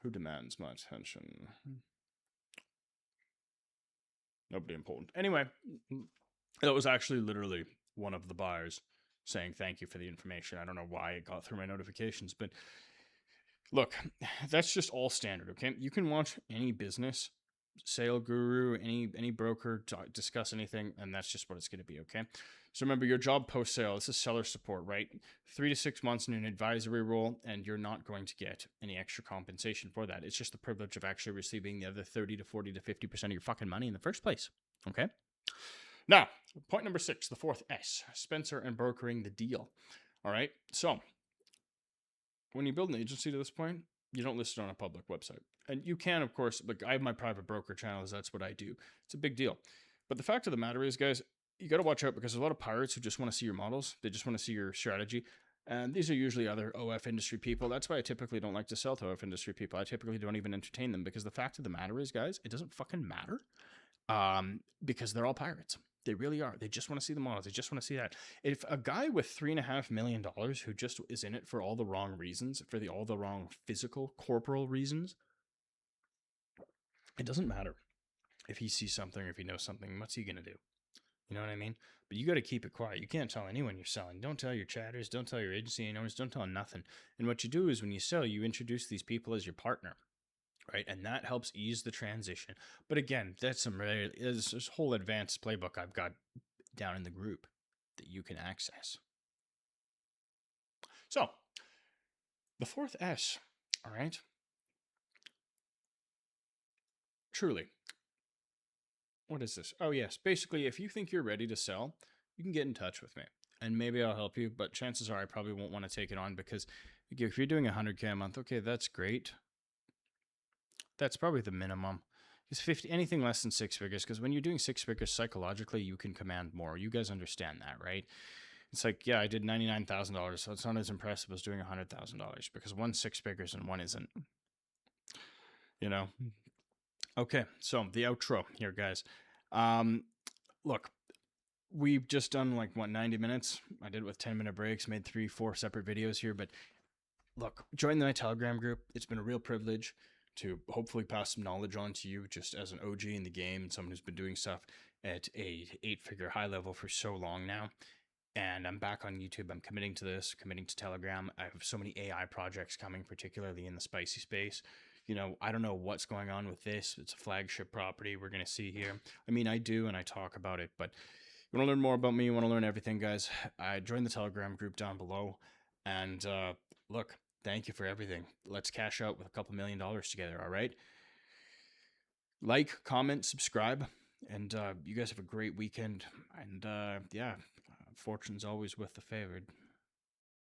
Speaker 1: Who demands my attention? Nobody important. Anyway, that was actually literally one of the buyers saying thank you for the information. I don't know why it got through my notifications, but look, that's just all standard, okay? You can watch any business, sale guru, any broker discuss anything, and that's just what it's going to be, okay? So remember, your job post-sale, this is seller support, right? 3 to 6 months in an advisory role, and you're not going to get any extra compensation for that. It's just the privilege of actually receiving the other 30 to 40 to 50% of your fucking money in the first place, okay? Now, point number 6, the 4th S, Spencer and brokering the deal, all right? So when you build an agency to this point, you don't list it on a public website. And you can, of course, like I have my private broker channels. That's what I do. It's a big deal. But the fact of the matter is, guys, you got to watch out because there's a lot of pirates who just want to see your models. They just want to see your strategy. And these are usually other OF industry people. That's why I typically don't like to sell to OF industry people. I typically don't even entertain them because the fact of the matter is, guys, it doesn't fucking matter because they're all pirates. They really are. They just want to see the models. They just want to see that. If a guy with $3.5 million who just is in it for all the wrong reasons, for all the wrong physical, corporal reasons, it doesn't matter if he sees something or if he knows something. What's he going to do? You know what I mean? But you got to keep it quiet. You can't tell anyone you're selling. Don't tell your chatters. Don't tell your agency owners. Don't tell nothing. And what you do is when you sell, you introduce these people as your partner, right? And that helps ease the transition. But again, that's there's this whole advanced playbook I've got down in the group that you can access. So the 4th S, all right? Truly. What is this? Oh, yes. Basically, if you think you're ready to sell, you can get in touch with me. And maybe I'll help you, but chances are I probably won't want to take it on because if you're doing 100K a month, okay, that's great. That's probably the minimum. Because anything less than 6 figures, because when you're doing 6 figures, psychologically, you can command more. You guys understand that, right? It's like, yeah, I did $99,000, so it's not as impressive as doing $100,000 because one's 6 figures and one isn't. You know? Okay, so the outro here, guys. Um, Look, we've just done like what 90 minutes. I did it with 10-minute breaks, made 3, 4 separate videos here. But look, join my Telegram group. It's been a real privilege to hopefully pass some knowledge on to you, just as an OG in the game and someone who's been doing stuff at a 8-figure high level for so long now. And I'm back on YouTube. I'm committing to this, committing to Telegram. I have so many AI projects coming, particularly in the spicy space. I don't know what's going on with this. It's a flagship property we're going to see here. I mean, I do, and I talk about it, but you want to learn more about me, you want to learn everything, guys, I joined the Telegram group down below. And look, thank you for everything. Let's cash out with a couple $1 million together, all right? Like, comment, subscribe, and you guys have a great weekend. And yeah, fortune's always with the favored.